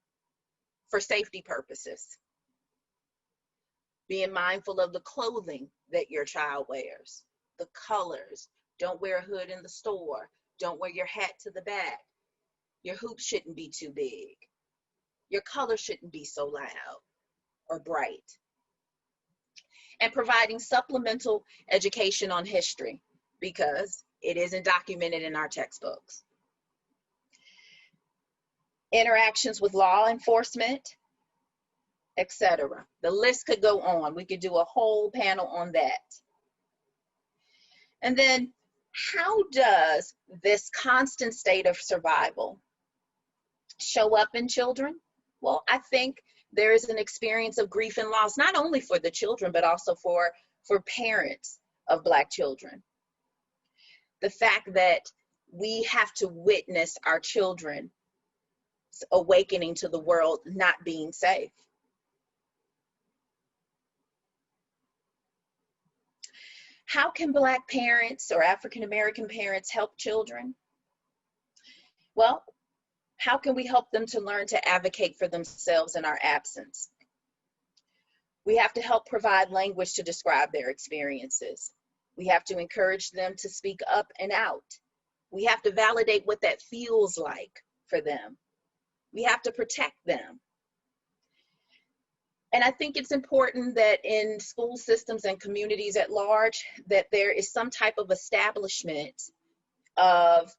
for safety purposes. Being mindful of the clothing that your child wears, the colors. Don't wear a hood in the store. Don't wear your hat to the back. Your hoops shouldn't be too big. Your color shouldn't be so loud or bright. And providing supplemental education on history because it isn't documented in our textbooks. Interactions with law enforcement, etc. The list could go on. We could do a whole panel on that. And then how does this constant state of survival show up in children? Well, I think there is an experience of grief and loss, not only for the children, but also for parents of Black children. The fact that we have to witness our children awakening to the world not being safe. How can Black parents or African American parents help children? Well, how can we help them to learn to advocate for themselves in our absence? We have to help provide language to describe their experiences. We have to encourage them to speak up and out. We have to validate what that feels like for them. We have to protect them. And I think it's important that in school systems and communities at large, that there is some type of establishment of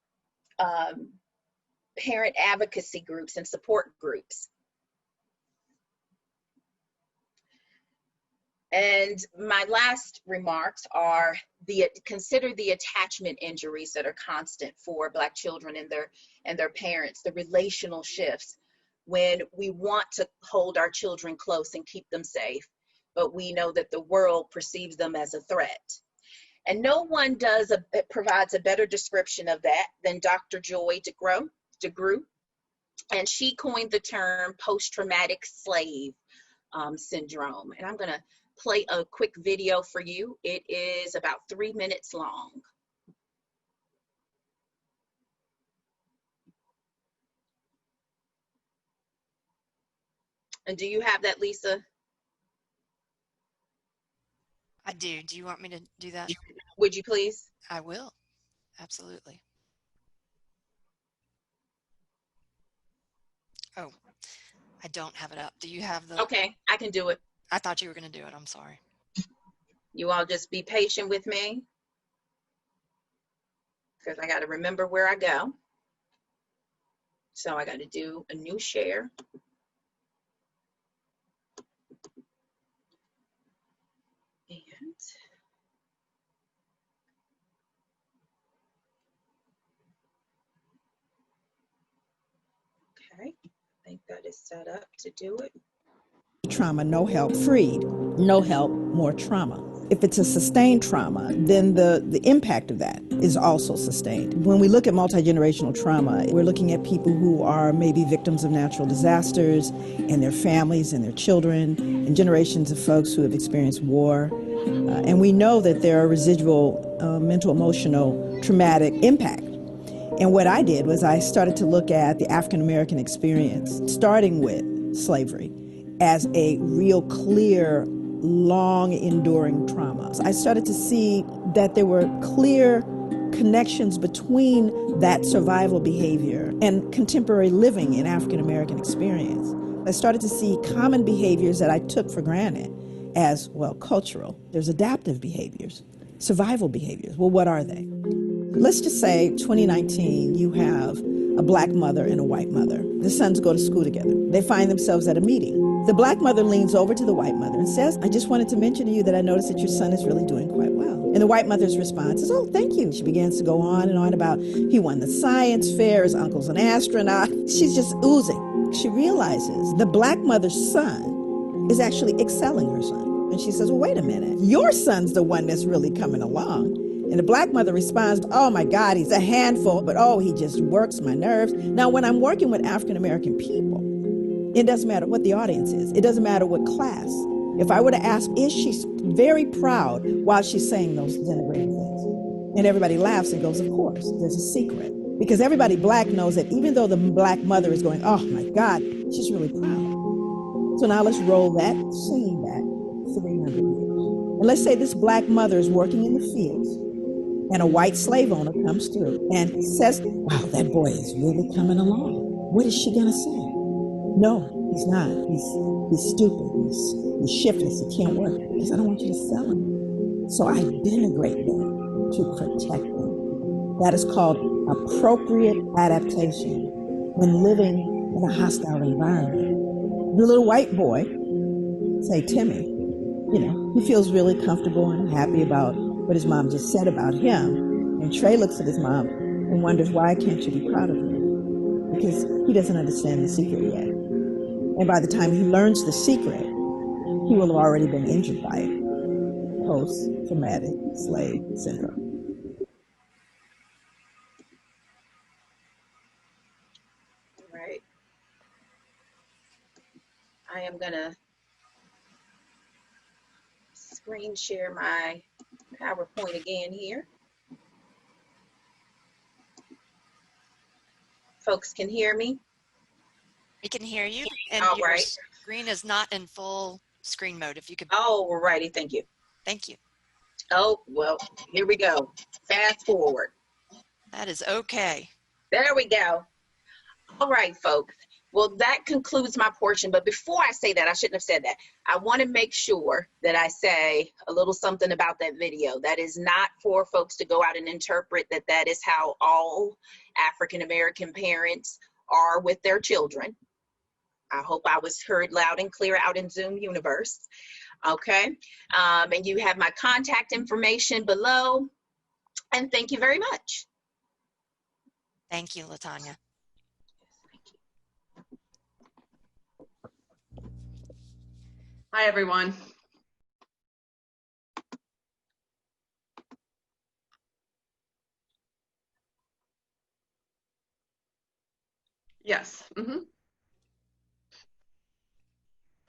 parent advocacy groups and support groups. And my last remarks are consider the attachment injuries that are constant for Black children and their parents, the relational shifts when we want to hold our children close and keep them safe, but we know that the world perceives them as a threat. And no one provides a better description of that than Dr. Joy DeGruy, and she coined the term post-traumatic slave syndrome. And I'm gonna play a quick video for you. It is about 3 minutes long. And do you have that, Lisa? I do. Do you want me to do that? Would you please? I will. Absolutely. Oh, I don't have it up. Do you have the? Okay, I can do it. I thought you were going to do it. I'm sorry. You all just be patient with me, because I got to remember where I go. So I got to do a new share. And okay, I think that is set up to do it. Trauma, no help, freed. No help, more trauma. If it's a sustained trauma, then the impact of that is also sustained. When we look at multi-generational trauma, we're looking at people who are maybe victims of natural disasters and their families and their children and generations of folks who have experienced war. And we know that there are residual mental, emotional, traumatic impact. And what I did was I started to look at the African American experience, starting with slavery, as a real clear, long enduring trauma. I started to see that there were clear connections between that survival behavior and contemporary living in African American experience. I started to see common behaviors that I took for granted as, well, cultural. There's adaptive behaviors, survival behaviors. Well, what are they? Let's just say 2019, you have a Black mother and a white mother. The sons go to school together. They find themselves at a meeting. The Black mother leans over to the white mother and says, I just wanted to mention to you that I noticed that your son is really doing quite well. And the white mother's response is, oh, thank you. She begins to go on and on about he won the science fair, his uncle's an astronaut. She's just oozing. She realizes the Black mother's son is actually excelling her son. And she says, well, wait a minute. Your son's the one that's really coming along. And the Black mother responds, oh my God, he's a handful, but oh, he just works my nerves. Now, when I'm working with African American people, it doesn't matter what the audience is. It doesn't matter what class. If I were to ask, is she very proud while she's saying those denigrating things? And everybody laughs and goes, of course, there's a secret. Because everybody Black knows that even though the Black mother is going, oh my God, she's really proud. So now let's roll that scene back 300 years. And let's say this Black mother is working in the fields and a white slave owner comes through and says, wow, that boy is really coming along. What is she gonna say? No, he's not. He's stupid. He's shiftless. He can't work. Because I don't want you to sell him. So I denigrate them to protect them. That is called appropriate adaptation when living in a hostile environment. The little white boy, say Timmy, he feels really comfortable and happy about what his mom just said about him. And Trey looks at his mom and wonders, why can't you be proud of him? Because he doesn't understand the secret yet. And by the time he learns the secret, he will have already been injured by it. Post-traumatic slave syndrome. Right. I am gonna screen share my PowerPoint again here. Folks can hear me? We can hear you, and All your right. screen is not in full screen mode. If you could. Oh, righty, thank you. Thank you. Oh, well, here we go. Fast forward. That is okay. There we go. All right, folks. Well, that concludes my portion. But before I say that, I shouldn't have said that. I want to make sure that I say a little something about that video. That is not for folks to go out and interpret that that is how all African-American parents are with their children. I hope I was heard loud and clear out in Zoom universe. Okay. And you have my contact information below. And thank you very much. Thank you, LaTanya. Hi, everyone. Yes.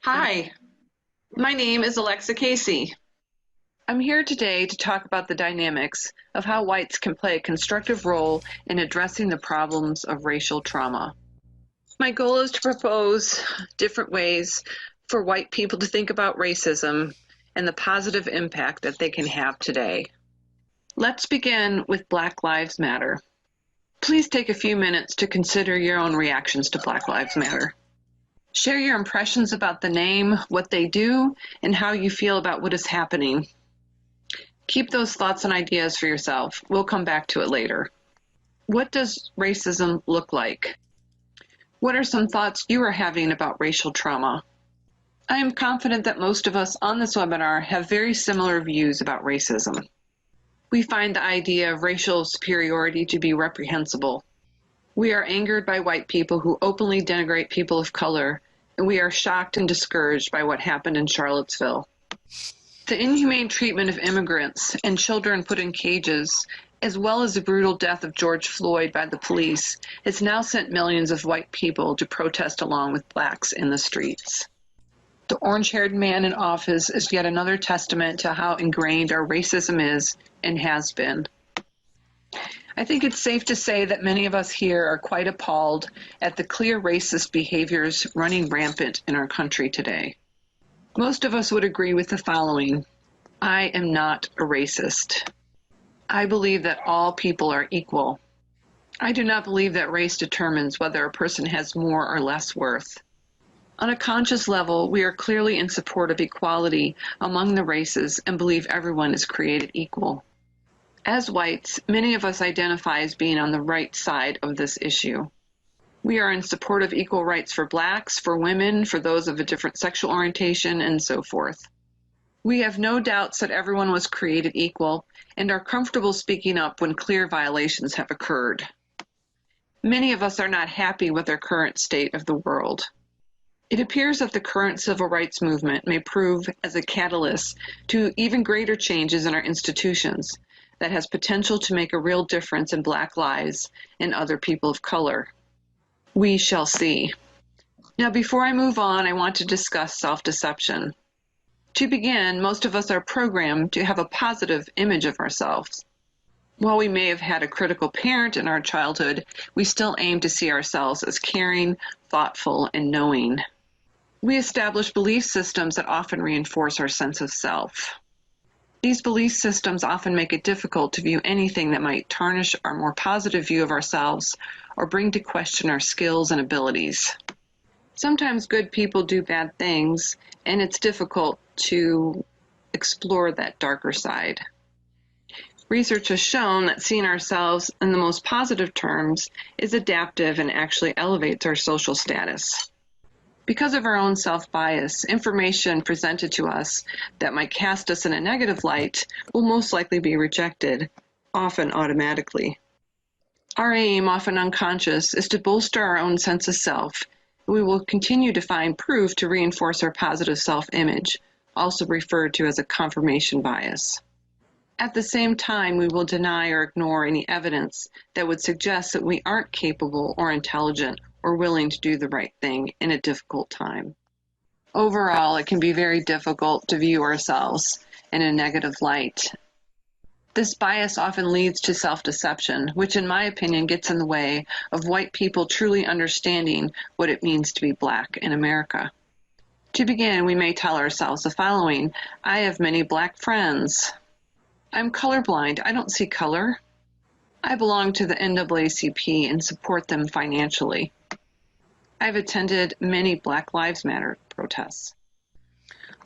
Hi, my name is Alexa Casey. I'm here today to talk about the dynamics of how whites can play a constructive role in addressing the problems of racial trauma. My goal is to propose different ways for white people to think about racism and the positive impact that they can have today. Let's begin with Black Lives Matter. Please take a few minutes to consider your own reactions to Black Lives Matter. Share your impressions about the name, what they do, and how you feel about what is happening. Keep those thoughts and ideas for yourself. We'll come back to it later. What does racism look like? What are some thoughts you are having about racial trauma? I am confident that most of us on this webinar have very similar views about racism. We find the idea of racial superiority to be reprehensible. We are angered by white people who openly denigrate people of color, and we are shocked and discouraged by what happened in Charlottesville. The inhumane treatment of immigrants and children put in cages, as well as the brutal death of George Floyd by the police, has now sent millions of white people to protest along with blacks in the streets. The orange-haired man in office is yet another testament to how ingrained our racism is and has been. I think it's safe to say that many of us here are quite appalled at the clear racist behaviors running rampant in our country today. Most of us would agree with the following. I am not a racist. I believe that all people are equal. I do not believe that race determines whether a person has more or less worth. On a conscious level, we are clearly in support of equality among the races and believe everyone is created equal. As whites, many of us identify as being on the right side of this issue. We are in support of equal rights for blacks, for women, for those of a different sexual orientation, and so forth. We have no doubts that everyone was created equal and are comfortable speaking up when clear violations have occurred. Many of us are not happy with our current state of the world. It appears that the current civil rights movement may prove as a catalyst to even greater changes in our institutions that has potential to make a real difference in Black lives and other people of color. We shall see. Now, before I move on, I want to discuss self-deception. To begin, most of us are programmed to have a positive image of ourselves. While we may have had a critical parent in our childhood, we still aim to see ourselves as caring, thoughtful, and knowing. We establish belief systems that often reinforce our sense of self. These belief systems often make it difficult to view anything that might tarnish our more positive view of ourselves or bring to question our skills and abilities. Sometimes good people do bad things, and it's difficult to explore that darker side. Research has shown that seeing ourselves in the most positive terms is adaptive and actually elevates our social status. Because of our own self-bias, information presented to us that might cast us in a negative light will most likely be rejected, often automatically. Our aim, often unconscious, is to bolster our own sense of self. We will continue to find proof to reinforce our positive self-image, also referred to as a confirmation bias. At the same time, we will deny or ignore any evidence that would suggest that we aren't capable or intelligent or willing to do the right thing in a difficult time. Overall, it can be very difficult to view ourselves in a negative light. This bias often leads to self-deception, which in my opinion gets in the way of white people truly understanding what it means to be Black in America. To begin, we may tell ourselves the following: I have many Black friends. I'm colorblind. I don't see color. I belong to the NAACP and support them financially. I've attended many Black Lives Matter protests.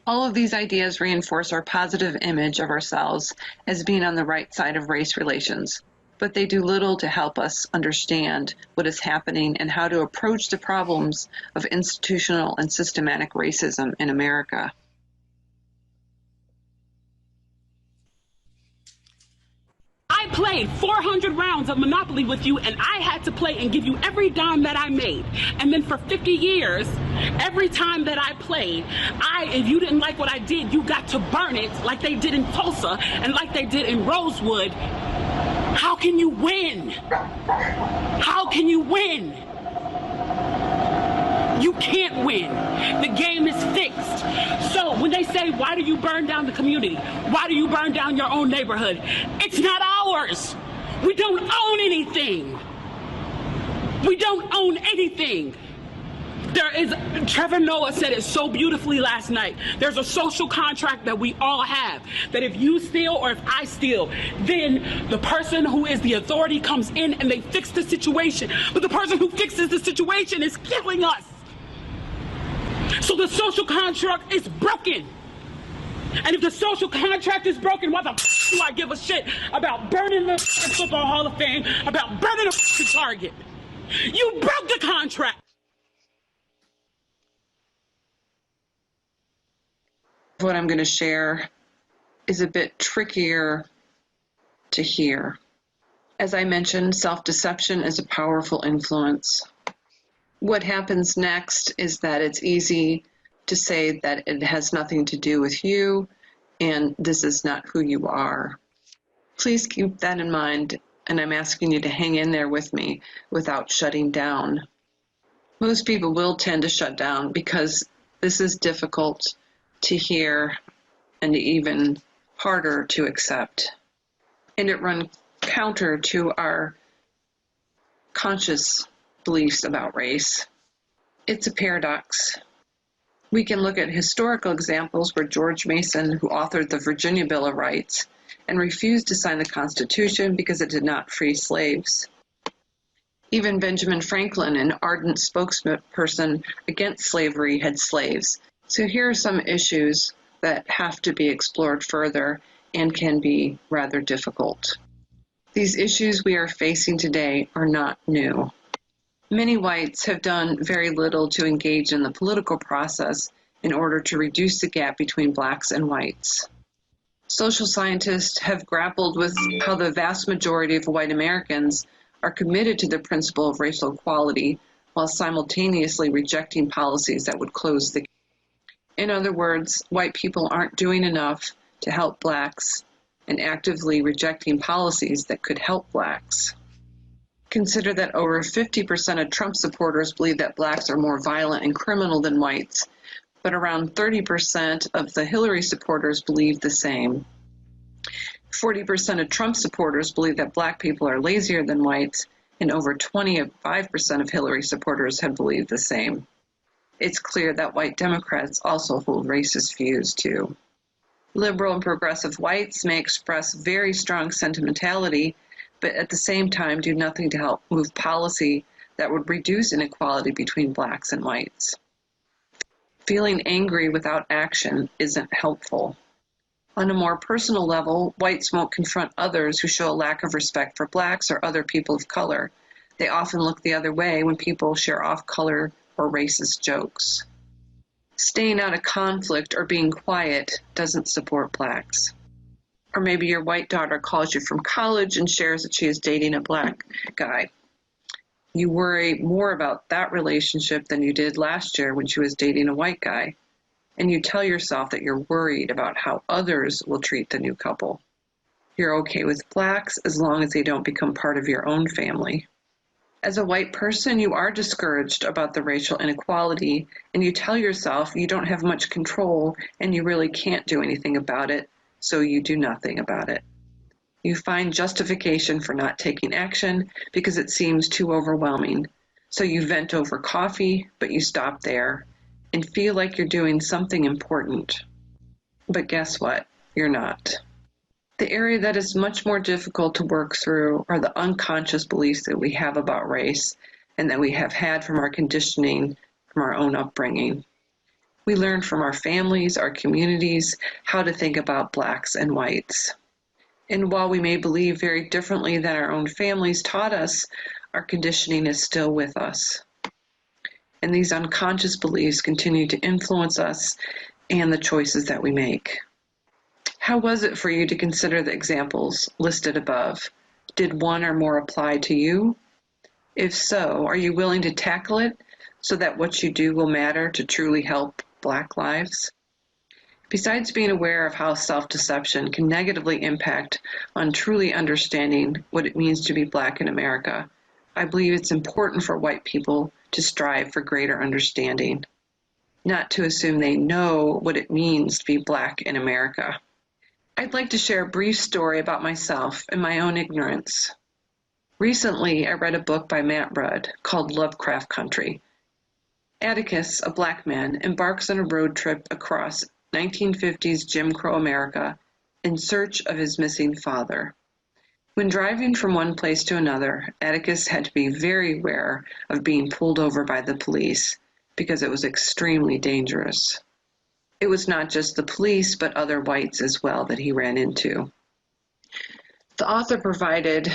All of these ideas reinforce our positive image of ourselves as being on the right side of race relations, but they do little to help us understand what is happening and how to approach the problems of institutional and systematic racism in America. I played 400 rounds of Monopoly with you, and I had to play and give you every dime that I made. And then for 50 years, every time that I played, if you didn't like what I did, you got to burn it like they did in Tulsa and like they did in Rosewood. How can you win? How can you win? You can't win. The game is fixed. So when they say, why do you burn down the community? Why do you burn down your own neighborhood? It's not ours. We don't own anything. We don't own anything. Trevor Noah said it so beautifully last night. There's a social contract that we all have, that if you steal or if I steal, then the person who is the authority comes in and they fix the situation. But the person who fixes the situation is killing us. So the social contract is broken. And if the social contract is broken, why the do I give a shit about burning the Football Hall of Fame, about burning the Target? You broke the contract. What I'm going to share is a bit trickier to hear. As I mentioned, self-deception is a powerful influence. What happens next is that it's easy to say that it has nothing to do with you and this is not who you are. Please keep that in mind, and I'm asking you to hang in there with me without shutting down. Most people will tend to shut down because this is difficult to hear and even harder to accept. And it runs counter to our conscious beliefs about race. It's a paradox. We can look at historical examples where George Mason, who authored the Virginia Bill of Rights, and refused to sign the Constitution because it did not free slaves. Even Benjamin Franklin, an ardent spokesperson against slavery, had slaves. So here are some issues that have to be explored further and can be rather difficult. These issues we are facing today are not new. Many whites have done very little to engage in the political process in order to reduce the gap between blacks and whites. Social scientists have grappled with how the vast majority of white Americans are committed to the principle of racial equality while simultaneously rejecting policies that would close the gap. In other words, white people aren't doing enough to help blacks and actively rejecting policies that could help blacks. Consider that over 50% of Trump supporters believe that blacks are more violent and criminal than whites, but around 30% of the Hillary supporters believe the same. 40% of Trump supporters believe that black people are lazier than whites, and over 25% of Hillary supporters have believed the same. It's clear that white Democrats also hold racist views too. Liberal and progressive whites may express very strong sentimentality, but at the same time do nothing to help move policy that would reduce inequality between blacks and whites. Feeling angry without action isn't helpful. On a more personal level, whites won't confront others who show a lack of respect for blacks or other people of color. They often look the other way when people share off-color or racist jokes. Staying out of conflict or being quiet doesn't support blacks. Or maybe your white daughter calls you from college and shares that she is dating a black guy. You worry more about that relationship than you did last year when she was dating a white guy. And you tell yourself that you're worried about how others will treat the new couple. You're okay with blacks as long as they don't become part of your own family. As a white person, you are discouraged about the racial inequality, and you tell yourself you don't have much control and you really can't do anything about it, so you do nothing about it. You find justification for not taking action because it seems too overwhelming. So you vent over coffee, but you stop there and feel like you're doing something important. But guess what? You're not. The area that is much more difficult to work through are the unconscious beliefs that we have about race and that we have had from our conditioning, from our own upbringing. We learn from our families, our communities, how to think about blacks and whites. And while we may believe very differently than our own families taught us, our conditioning is still with us. And these unconscious beliefs continue to influence us and the choices that we make. How was it for you to consider the examples listed above? Did one or more apply to you? If so, are you willing to tackle it so that what you do will matter to truly help Black lives? Besides being aware of how self-deception can negatively impact on truly understanding what it means to be Black in America, I believe it's important for white people to strive for greater understanding, not to assume they know what it means to be Black in America. I'd like to share a brief story about myself and my own ignorance. Recently, I read a book by Matt Rudd called Lovecraft Country. Atticus, a Black man, embarks on a road trip across 1950s Jim Crow America in search of his missing father. When driving from one place to another, Atticus had to be very aware of being pulled over by the police because it was extremely dangerous. It was not just the police, but other whites as well that he ran into. The author provided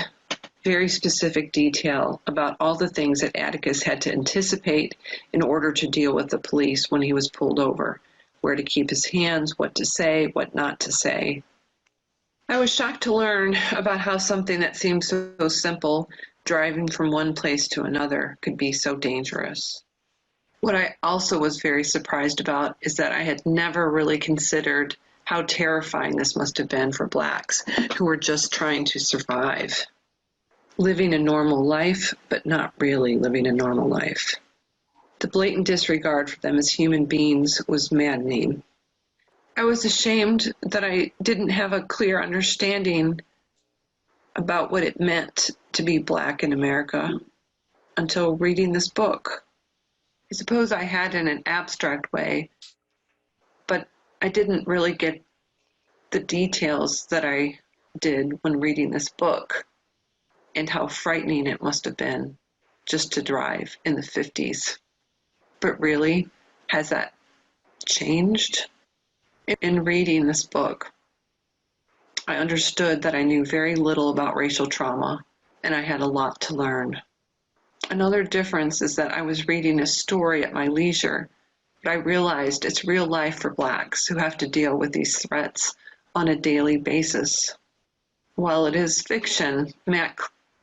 very specific detail about all the things that Atticus had to anticipate in order to deal with the police when he was pulled over, where to keep his hands, what to say, what not to say. I was shocked to learn about how something that seemed so simple, driving from one place to another, could be so dangerous. What I also was very surprised about is that I had never really considered how terrifying this must have been for Blacks who were just trying to survive. Living a normal life, but not really living a normal life. The blatant disregard for them as human beings was maddening. I was ashamed that I didn't have a clear understanding about what it meant to be Black in America until reading this book. I suppose I had in an abstract way, but I didn't really get the details that I did when reading this book and how frightening it must have been just to drive in the 50s. But really, has that changed? In reading this book, I understood that I knew very little about racial trauma, and I had a lot to learn. Another difference is that I was reading a story at my leisure, but I realized it's real life for Blacks who have to deal with these threats on a daily basis. While it is fiction, Matt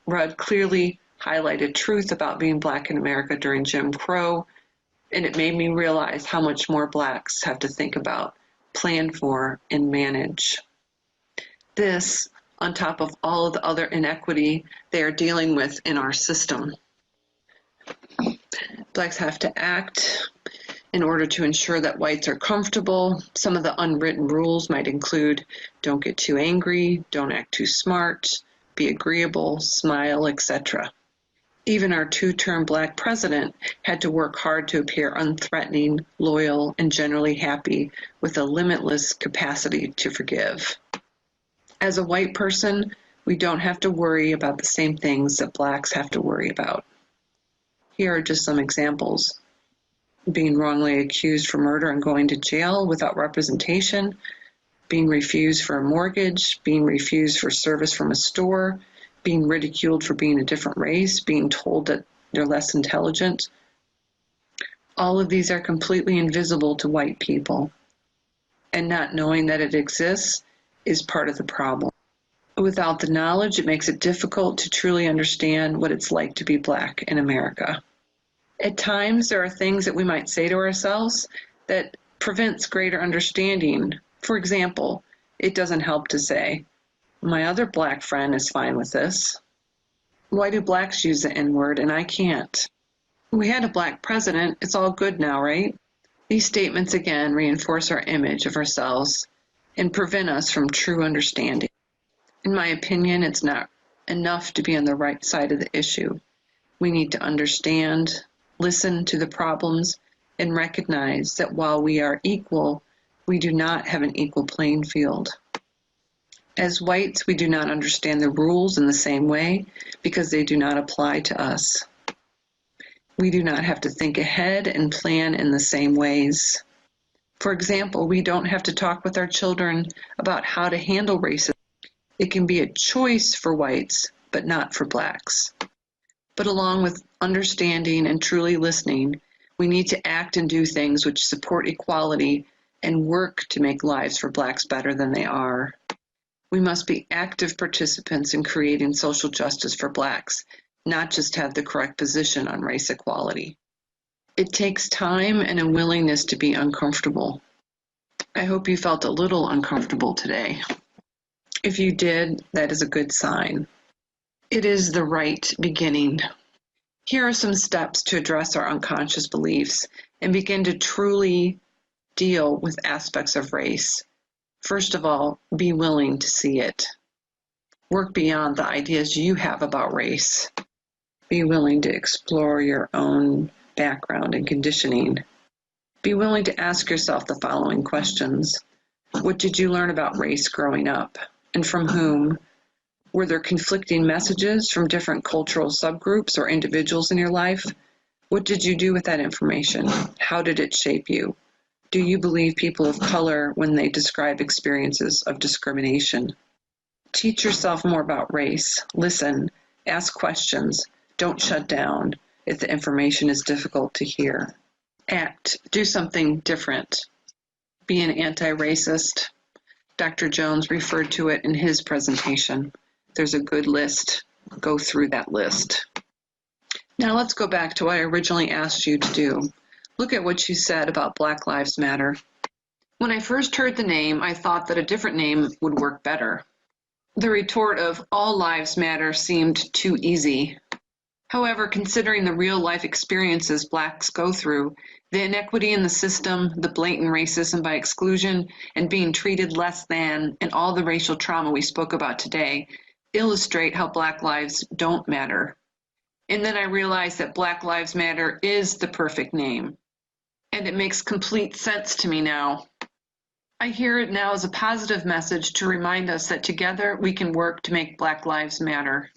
Rudd clearly highlighted truth about being Black in America during Jim Crow, and it made me realize how much more Blacks have to think about, plan for, and manage. This, on top of all of the other inequity they are dealing with in our system. Blacks have to act in order to ensure that whites are comfortable. Some of the unwritten rules might include don't get too angry, don't act too smart, be agreeable, smile, etc. Even our two-term Black president had to work hard to appear unthreatening, loyal, and generally happy with a limitless capacity to forgive. As a white person, we don't have to worry about the same things that Blacks have to worry about. Here are just some examples. Being wrongly accused for murder and going to jail without representation, being refused for a mortgage, being refused for service from a store, being ridiculed for being a different race, being told that they're less intelligent. All of these are completely invisible to white people, and not knowing that it exists is part of the problem. Without the knowledge, it makes it difficult to truly understand what it's like to be Black in America. At times, there are things that we might say to ourselves that prevents greater understanding. For example, it doesn't help to say, my other Black friend is fine with this. Why do Blacks use the N-word and I can't? We had a Black president, it's all good now, right? These statements again reinforce our image of ourselves and prevent us from true understanding. In my opinion, it's not enough to be on the right side of the issue. We need to understand, listen to the problems, and recognize that while we are equal, we do not have an equal playing field. As whites, we do not understand the rules in the same way because they do not apply to us. We do not have to think ahead and plan in the same ways. For example, we don't have to talk with our children about how to handle racism. It can be a choice for whites, but not for blacks. But along with understanding and truly listening, we need to act and do things which support equality and work to make lives for blacks better than they are. We must be active participants in creating social justice for blacks, not just have the correct position on race equality. It takes time and a willingness to be uncomfortable. I hope you felt a little uncomfortable today. If you did, that is a good sign. It is the right beginning. Here are some steps to address our unconscious beliefs and begin to truly deal with aspects of race. First of all, be willing to see it. Work beyond the ideas you have about race. Be willing to explore your own background and conditioning. Be willing to ask yourself the following questions. What did you learn about race growing up, and from whom? Were there conflicting messages from different cultural subgroups or individuals in your life? What did you do with that information? How did it shape you? Do you believe people of color when they describe experiences of discrimination? Teach yourself more about race. Listen, ask questions. Don't shut down if the information is difficult to hear. Act. Do something different. Be an anti-racist. Dr. Jones referred to it in his presentation. There's a good list. Go through that list. Now let's go back to what I originally asked you to do. Look at what you said about Black Lives Matter. When I first heard the name, I thought that a different name would work better. The retort of all lives matter seemed too easy. However, considering the real-life experiences blacks go through, the inequity in the system, the blatant racism by exclusion, and being treated less than, and all the racial trauma we spoke about today, illustrate how Black lives don't matter. And then I realized that Black Lives Matter is the perfect name. And it makes complete sense to me now. I hear it now as a positive message to remind us that together we can work to make Black lives matter.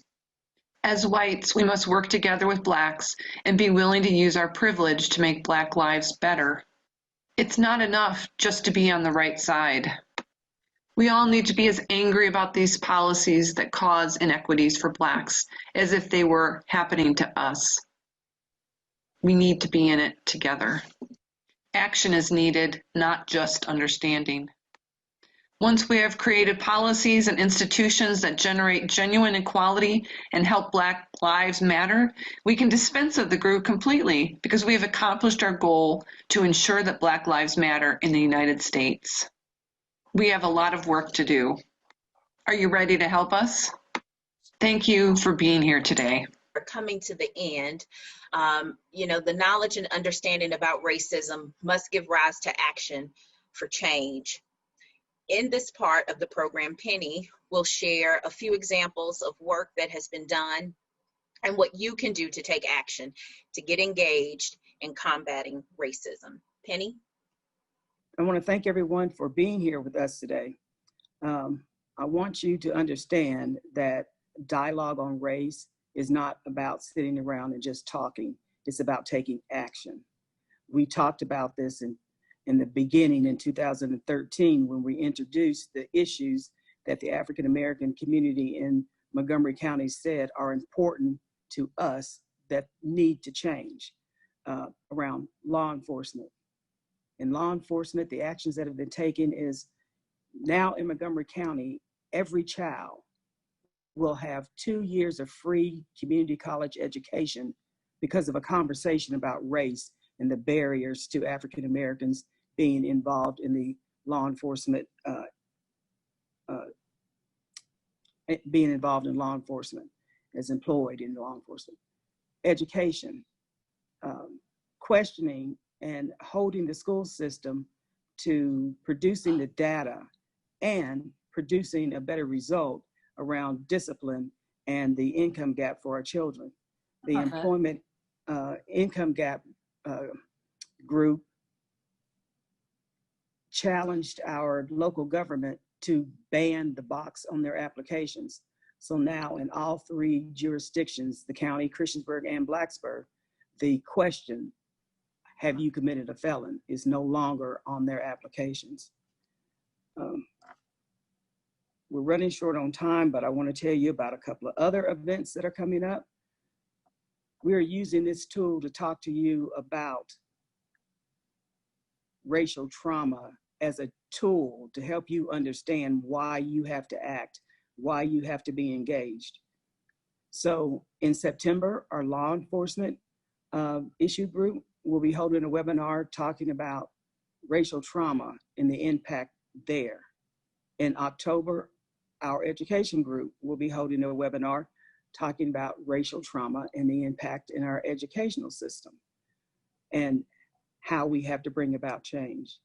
As whites, we must work together with blacks and be willing to use our privilege to make Black lives better. It's not enough just to be on the right side. We all need to be as angry about these policies that cause inequities for blacks as if they were happening to us. We need to be in it together. Action is needed, not just understanding. Once we have created policies and institutions that generate genuine equality and help Black lives matter, we can dispense of the group completely because we have accomplished our goal to ensure that Black lives matter in the United States. We have a lot of work to do. Are you ready to help us? Thank you for being here today. We're coming to the end. The knowledge and understanding about racism must give rise to action for change. In this part of the program, Penny will share a few examples of work that has been done and what you can do to take action to get engaged in combating racism. Penny? I want to thank everyone for being here with us today. I want you to understand that dialogue on race is not about sitting around and just talking. It's about taking action. We talked about this in the beginning in 2013 when we introduced the issues that the African American community in Montgomery County said are important to us that need to change around law enforcement. In law enforcement, the actions that have been taken is now in Montgomery County, every child will have 2 years of free community college education because of a conversation about race and the barriers to African Americans being involved in the law enforcement, being involved in law enforcement, as employed in law enforcement. Education, questioning and holding the school system to producing the data and producing a better result around discipline and the income gap for our children. The employment income gap group challenged our local government to ban the box on their applications. So now in all 3 jurisdictions, the county, Christiansburg and Blacksburg, the question, have you committed a felon, is no longer on their applications. We're running short on time, but I want to tell you about a couple of other events that are coming up. We're using this tool to talk to you about racial trauma as a tool to help you understand why you have to act, why you have to be engaged. So in September, our law enforcement issue group will be holding a webinar talking about racial trauma and the impact there. In October, our education group will be holding a webinar talking about racial trauma and the impact in our educational system and how we have to bring about change.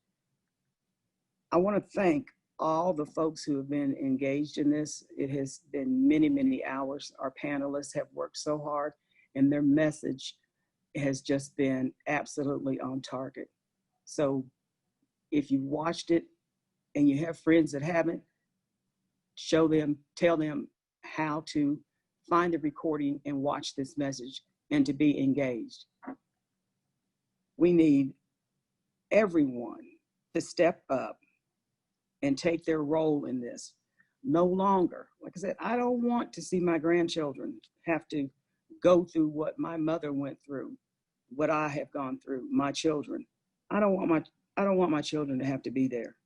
I want to thank all the folks who have been engaged in this. It has been many, many hours. Our panelists have worked so hard, and their message has just been absolutely on target. So if you watched it and you have friends that haven't, show them, tell them how to find the recording and watch this message and to be engaged. We need everyone to step up and take their role in this. No longer, like I said, I don't want to see my grandchildren have to go through what my mother went through, what I have gone through, my children. I don't want my children to have to be there.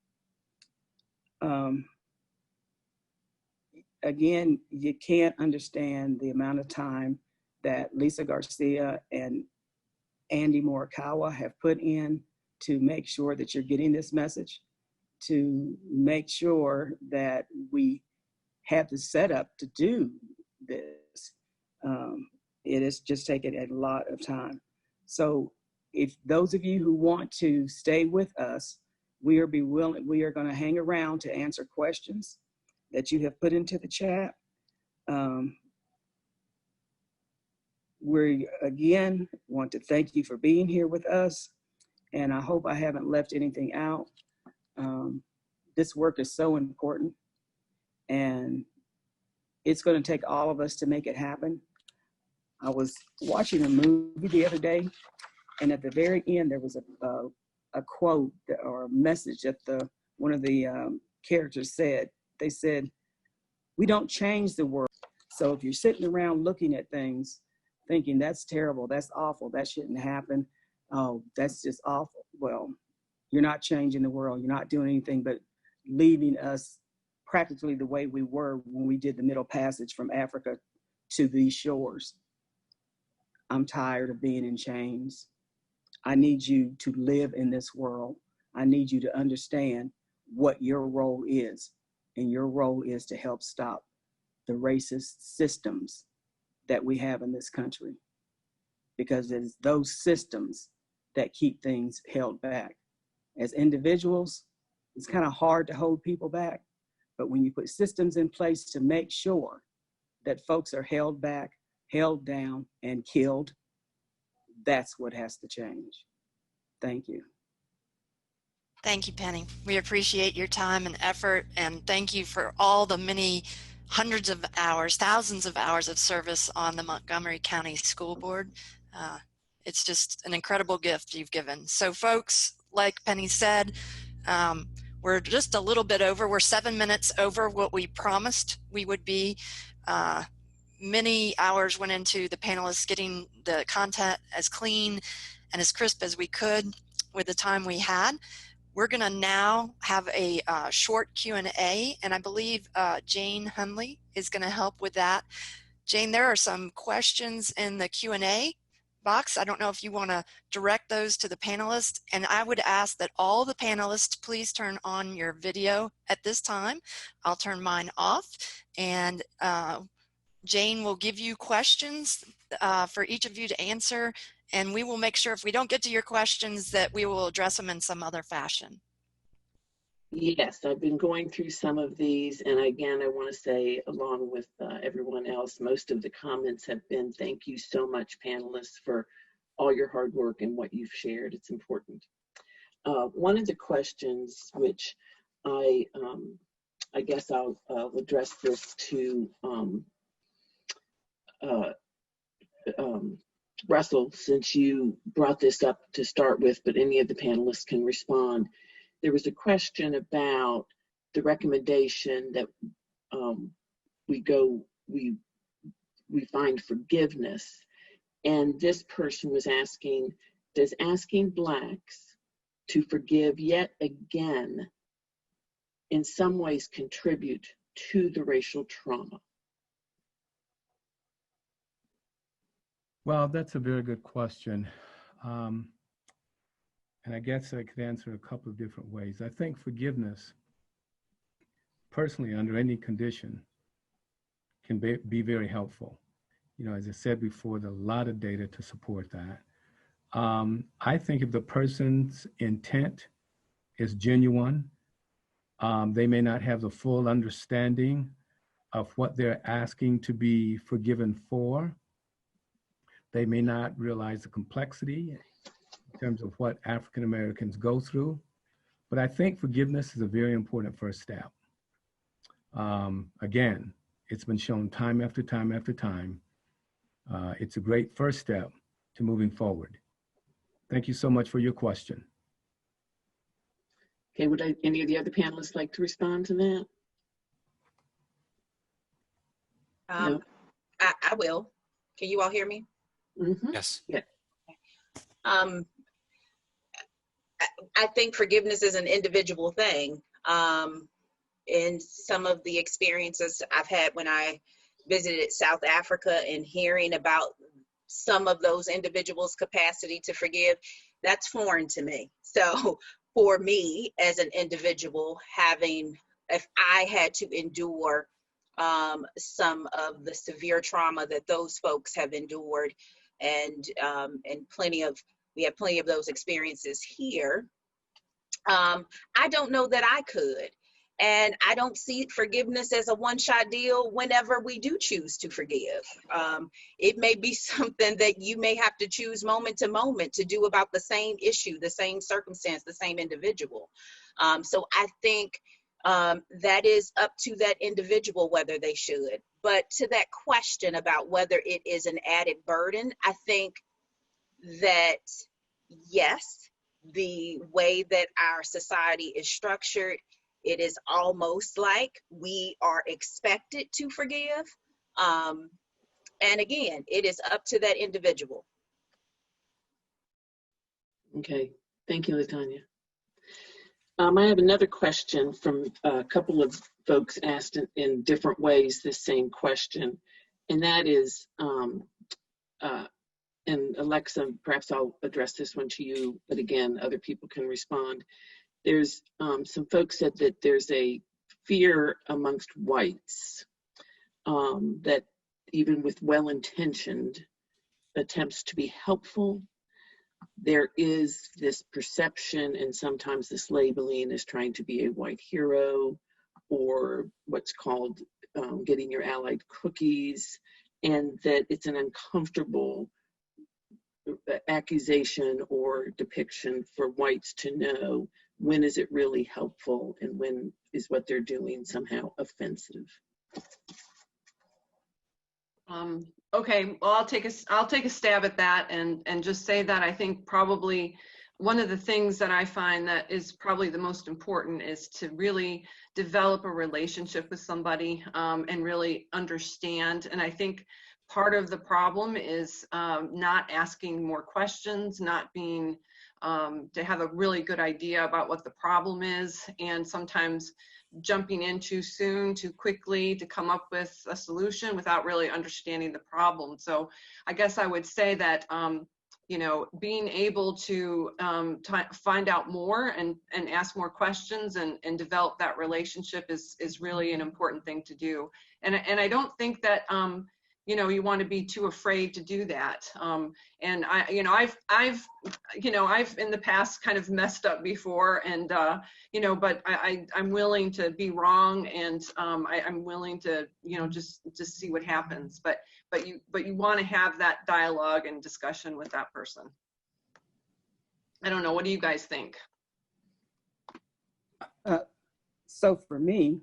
Again, you can't understand the amount of time that Lisa Garcia and Andy Morikawa have put in to make sure that you're getting this message, to make sure that we have the setup to do this. It has just taken a lot of time. So if those of you who want to stay with us, we are going to hang around to answer questions that you have put into the chat. We again want to thank you for being here with us, and I hope I haven't left anything out. This work is so important, and it's going to take all of us to make it happen. I was watching a movie the other day, and at the very end there was a quote or a message that one of the characters said. They said, "We don't change the world." So if you're sitting around looking at things, thinking that's terrible, that's awful, that shouldn't happen, oh, that's just awful. Well, you're not changing the world. You're not doing anything but leaving us practically the way we were when we did the Middle Passage from Africa to these shores. I'm tired of being in chains. I need you to live in this world. I need you to understand what your role is. And your role is to help stop the racist systems that we have in this country. Because it's those systems that keep things held back. As individuals, it's kind of hard to hold people back. But when you put systems in place to make sure that folks are held back, held down, and killed, that's what has to change. Thank you. Thank you, Penny. We appreciate your time and effort, and thank you for all the many hundreds of hours, thousands of hours of service on the Montgomery County School Board. It's just an incredible gift you've given. So folks, like Penny said, we're just a little bit over. We're 7 minutes over what we promised we would be. Many hours went into the panelists getting the content as clean and as crisp as we could with the time we had. We're going to now have a short Q&A, and I believe Jane Hunley is going to help with that. Jane, there are some questions in the Q&A box. I don't know if you want to direct those to the panelists, and I would ask that all the panelists please turn on your video at this time. I'll turn mine off, and Jane will give you questions for each of you to answer, and we will make sure if we don't get to your questions that we will address them in some other fashion. Yes, I've been going through some of these, and again, I want to say, along with everyone else, most of the comments have been, thank you so much, panelists, for all your hard work and what you've shared. It's important. One of the questions which I I guess I'll address this to Russell, since you brought this up to start with, but any of the panelists can respond. There was a question about the recommendation that we find forgiveness. And this person was asking, does asking Blacks to forgive yet again in some ways contribute to the racial trauma? Well, that's a very good question. And I guess I could answer it a couple of different ways. I think forgiveness, personally, under any condition, can be very helpful. You know, as I said before, there's a lot of data to support that. I think if the person's intent is genuine, they may not have the full understanding of what they're asking to be forgiven for. They may not realize the complexity in terms of what African Americans go through. But I think forgiveness is a very important first step. Again, it's been shown time after time after time. It's a great first step to moving forward. Thank you so much for your question. Okay, would any of the other panelists like to respond to that? No? I will. Can you all hear me? Mm-hmm. Yes. Yeah. I think forgiveness is an individual thing. In some of the experiences I've had when I visited South Africa and hearing about some of those individuals' capacity to forgive, that's foreign to me. So for me as an individual, if I had to endure some of the severe trauma that those folks have endured, and we have plenty of those experiences here, I don't know that I could. And I don't see forgiveness as a one-shot deal whenever we do choose to forgive. It may be something that you may have to choose moment to moment to do about the same issue, the same circumstance, the same individual. So I think that is up to that individual whether they should. But to that question about whether it is an added burden, I think that yes, the way that our society is structured, it is almost like we are expected to forgive. And again, it is up to that individual. Okay, thank you, LaTanya. I have another question from a couple of folks asked in different ways this same question, and that is, and Alexa, perhaps I'll address this one to you, but again, other people can respond. There's some folks said that there's a fear amongst whites that even with well-intentioned attempts to be helpful, there is this perception and sometimes this labeling as trying to be a white hero, or what's called getting your allied cookies, and that it's an uncomfortable accusation or depiction for whites to know when is it really helpful and when is what they're doing somehow offensive. Okay, well, I'll take a stab at that and just say that I think probably one of the things that I find that is probably the most important is to really develop a relationship with somebody and really understand. And I think part of the problem is not asking more questions, not being to have a really good idea about what the problem is, and sometimes jumping in too soon, too quickly to come up with a solution without really understanding the problem. So I guess I would say that, you know, being able to find out more and ask more questions and develop that relationship is really an important thing to do. And I don't think that, you know, you want to be too afraid to do that. And I've in the past kind of messed up before, and you know, but I'm willing to be wrong, and I'm willing to, you know, just see what happens. But you want to have that dialogue and discussion with that person. I don't know. What do you guys think? So for me,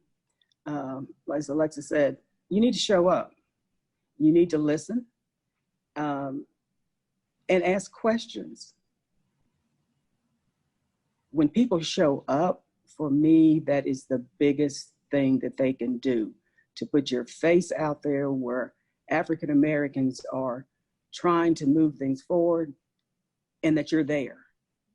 as Alexa said, you need to show up. You need to listen and ask questions. When people show up, for me, that is the biggest thing that they can do, to put your face out there where African Americans are trying to move things forward and that you're there.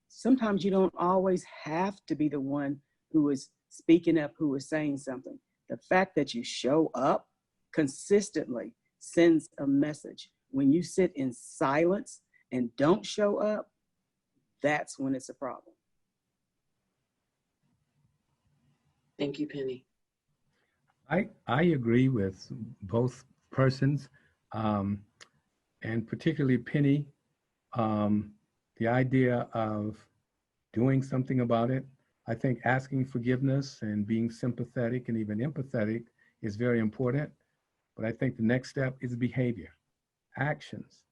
Sometimes you don't always have to be the one who is speaking up, who is saying something. The fact that you show up consistently sends a message. When you sit in silence and don't show up, that's when it's a problem. Thank you, Penny. I agree with both persons, and particularly Penny. The idea of doing something about it. I think asking forgiveness and being sympathetic and even empathetic is very important. But I think the next step is behavior, actions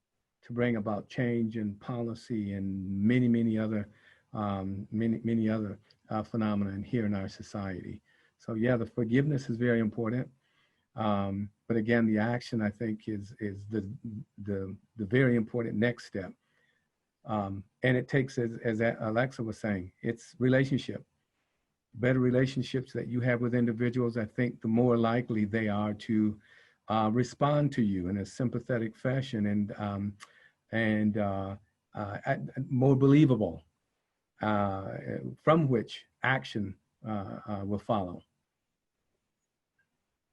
to bring about change in policy and many other phenomena here in our society. So yeah, the forgiveness is very important. But again, the action, I think, is the very important next step. And it takes, as Alexa was saying, it's relationship. Better relationships that you have with individuals, I think the more likely they are to respond to you in a sympathetic fashion and more believable, from which action will follow.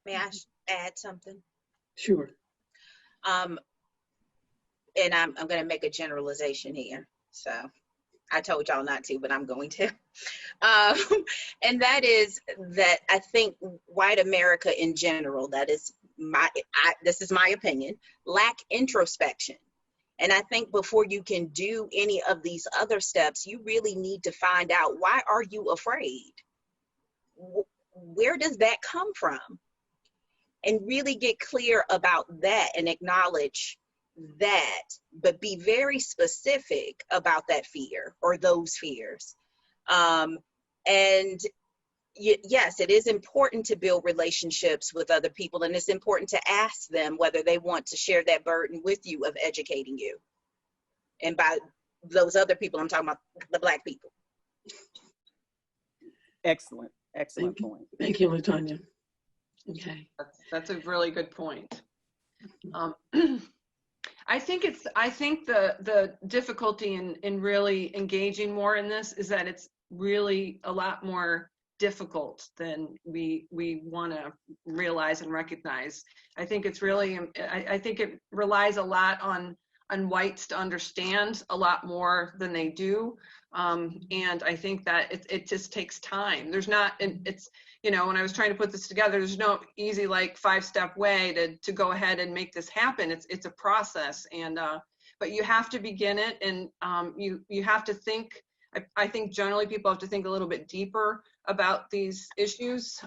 May I add something? Sure. And I'm going to make a generalization here. So I told y'all not to, but I'm going to. And that is that I think white America in general, that is this is my opinion, lack introspection. And I think before you can do any of these other steps, you really need to find out, why are you afraid? Where does that come from? And really get clear about that and acknowledge that, but be very specific about that fear or those fears. And yes, it is important to build relationships with other people, and it's important to ask them whether they want to share that burden with you of educating you. And by those other people, I'm talking about the Black people. Excellent point. Thank you, LaTonya. Okay. That's a really good point. I think the difficulty in really engaging more in this is that it's really a lot more difficult than we want to realize and recognize. I think it's really, I think it relies a lot on whites to understand a lot more than they do. And I think that it just takes time. There's not, it's, you know, when I was trying to put this together, there's no easy, like 5-step way to go ahead and make this happen. It's a process, and but you have to begin it, and you have to think. I think generally people have to think a little bit deeper about these issues.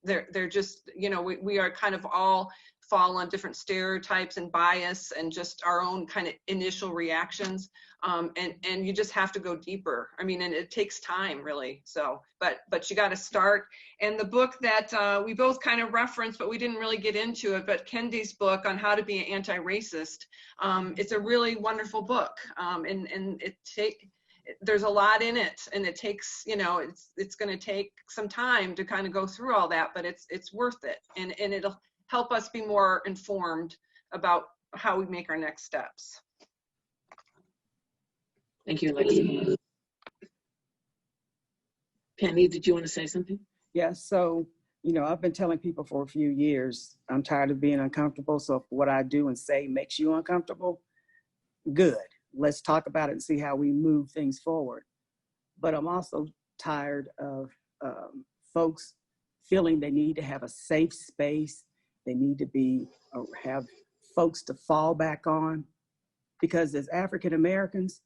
They're just, you know, we are kind of all fall on different stereotypes and bias and just our own kind of initial reactions. And you just have to go deeper. I mean, and it takes time, really. So, but you got to start. And the book that we both kind of referenced, but we didn't really get into it, but Kendi's book on how to be an anti-racist, it's a really wonderful book. And there's a lot in it, and it takes, you know, it's going to take some time to kind of go through all that, but it's worth it. And it'll help us be more informed about how we make our next steps. Thank you, Alexa. Penny, did you want to say something? Yeah, so, you know, I've been telling people for a few years, I'm tired of being uncomfortable. So if what I do and say makes you uncomfortable, good. Let's talk about it and see how we move things forward. But I'm also tired of folks feeling they need to have a safe space. They need to be have folks to fall back on. Because as African Americans,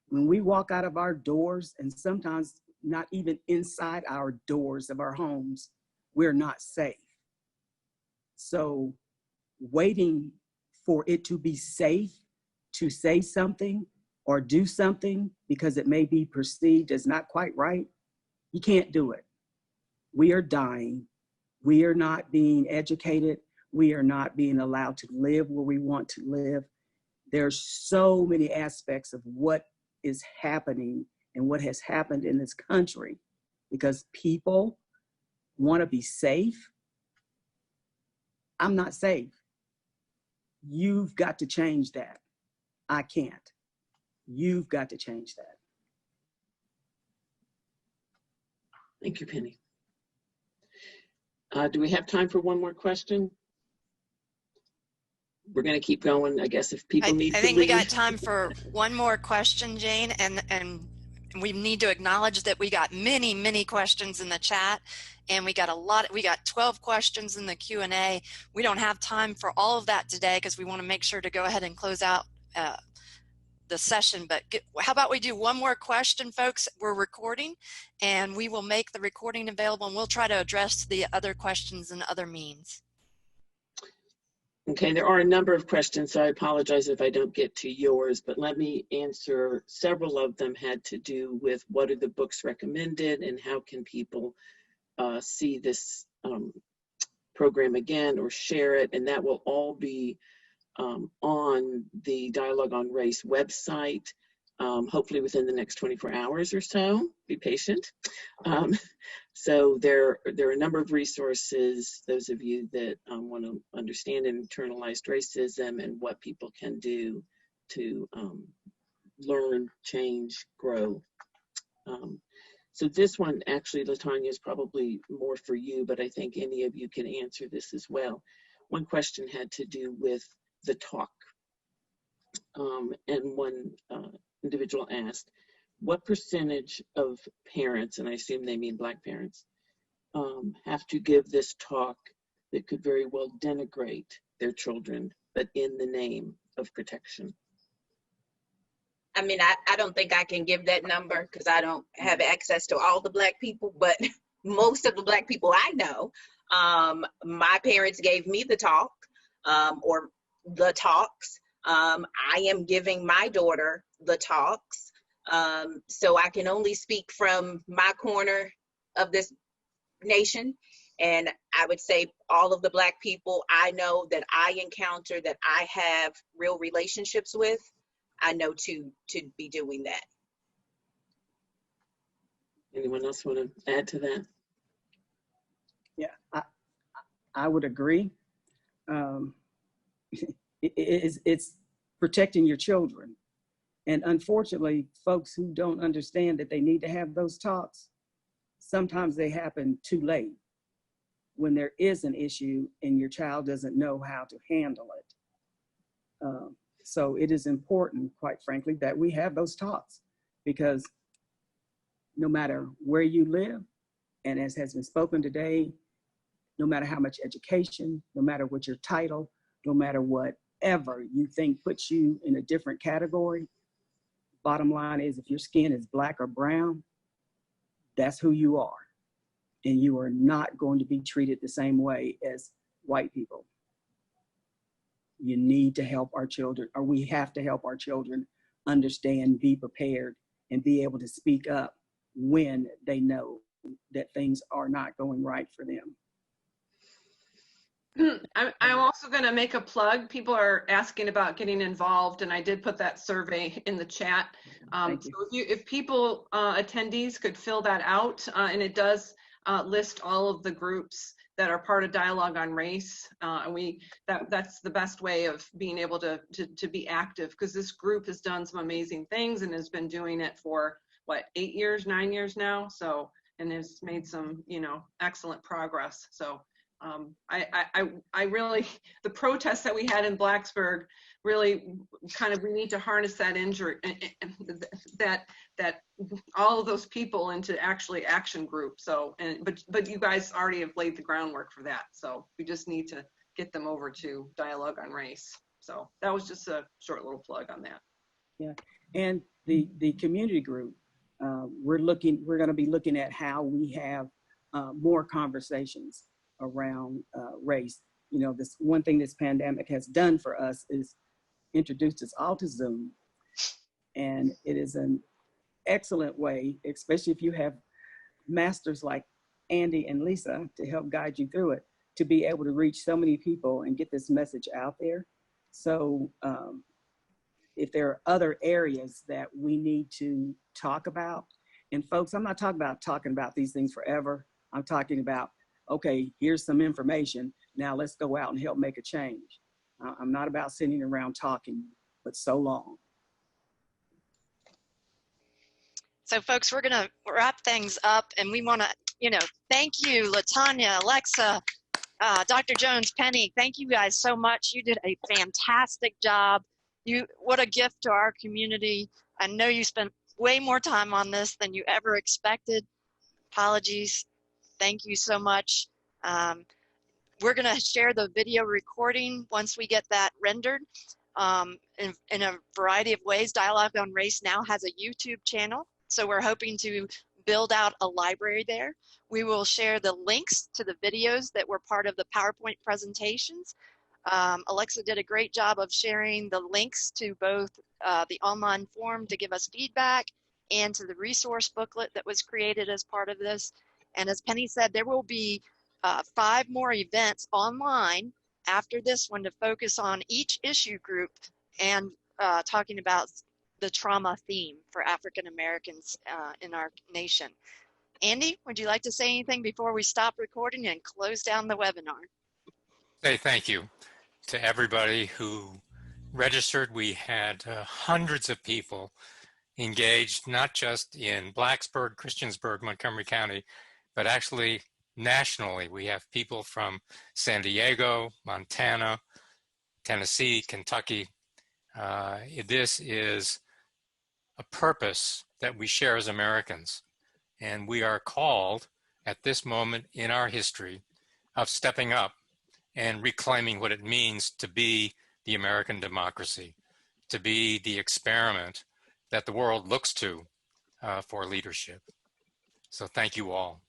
when we walk out of our doors, and sometimes not even inside our doors of our homes, we're not safe. So waiting for it to be safe to say something or do something because it may be perceived as not quite right, you can't do it. We are dying. We are not being educated. We are not being allowed to live where we want to live. There's so many aspects of what is happening and what has happened in this country because people want to be safe. I'm not safe. You've got to change that. I can't. You've got to change that. Thank you, Penny. Do we have time for one more question? We're going to keep going, I guess, if people need to I think leave. we got time for one more question, Jane, and we need to acknowledge that we got many questions in the chat, and we got 12 questions in the Q&A. We don't have time for all of that today because we want to make sure to go ahead and close out the session, but how about we do one more question, folks? We're recording, and we will make the recording available, and we'll try to address the other questions in other means. Okay, there are a number of questions, so I apologize if I don't get to yours, but let me answer. Several of them had to do with what are the books recommended and how can people see this program again or share it, and that will all be on the Dialogue on Race website, hopefully within the next 24 hours or so. Be patient. So there are a number of resources, those of you that want to understand internalized racism and what people can do to learn, change, grow. So this one, actually, LaTanya, is probably more for you, but I think any of you can answer this as well. One question had to do with the talk. And one individual asked, what percentage of parents, and I assume they mean Black parents, have to give this talk that could very well denigrate their children, but in the name of protection? I mean, I don't think I can give that number because I don't have access to all the Black people, but most of the Black people I know, my parents gave me the talk or the talks. I am giving my daughter the talks. So I can only speak from my corner of this nation. And I would say all of the Black people I know that I encounter, that I have real relationships with, I know to be doing that. Anyone else want to add to that? Yeah, I would agree. It's protecting your children. And unfortunately, folks who don't understand that they need to have those talks, sometimes they happen too late when there is an issue and your child doesn't know how to handle it. So it is important, quite frankly, that we have those talks, because no matter where you live, and as has been spoken today, no matter how much education, no matter what your title, no matter whatever you think puts you in a different category, bottom line is if your skin is Black or brown, that's who you are. And you are not going to be treated the same way as white people. You need to help our children, or we have to help our children understand, be prepared, and be able to speak up when they know that things are not going right for them. I'm also going to make a plug. People are asking about getting involved, and I did put that survey in the chat. So if people, attendees could fill that out, and it does list all of the groups that are part of Dialogue on Race. And that's the best way of being able to be active, because this group has done some amazing things and has been doing it for, what, 8 years, 9 years now? So, and has made some, excellent progress. So I really, the protests that we had in Blacksburg really we need to harness that injury, that all of those people into actually action group. So, but you guys already have laid the groundwork for that. So we just need to get them over to Dialogue on Race. So that was just a short little plug on that. Yeah, and the community group, we're going to be looking at how we have more conversations around race. This one thing this pandemic has done for us is introduced us all to Zoom, and it is an excellent way, especially if you have masters like Andy and Lisa to help guide you through it, to be able to reach so many people and get this message out there. So if there are other areas that we need to talk about, and folks, I'm not talking about these things forever. I'm talking about, okay, here's some information. Now let's go out and help make a change. I'm not about sitting around talking, but so long. So folks, we're gonna wrap things up, and we wanna, thank you, LaTanya, Alexa, Dr. Jones, Penny, thank you guys so much. You did a fantastic job. What a gift to our community. I know you spent way more time on this than you ever expected. Apologies. Thank you so much. We're gonna share the video recording once we get that rendered in a variety of ways. Dialogue on Race now has a YouTube channel, so we're hoping to build out a library there. We will share the links to the videos that were part of the PowerPoint presentations. Alexa did a great job of sharing the links to both the online form to give us feedback and to the resource booklet that was created as part of this. And as Penny said, there will be 5 more events online after this one to focus on each issue group and talking about the trauma theme for African Americans in our nation. Andy, would you like to say anything before we stop recording and close down the webinar? Say thank you to everybody who registered. We had hundreds of people engaged, not just in Blacksburg, Christiansburg, Montgomery County, but actually nationally. We have people from San Diego, Montana, Tennessee, Kentucky. This is a purpose that we share as Americans, and we are called at this moment in our history of stepping up and reclaiming what it means to be the American democracy, to be the experiment that the world looks to for leadership. So thank you all.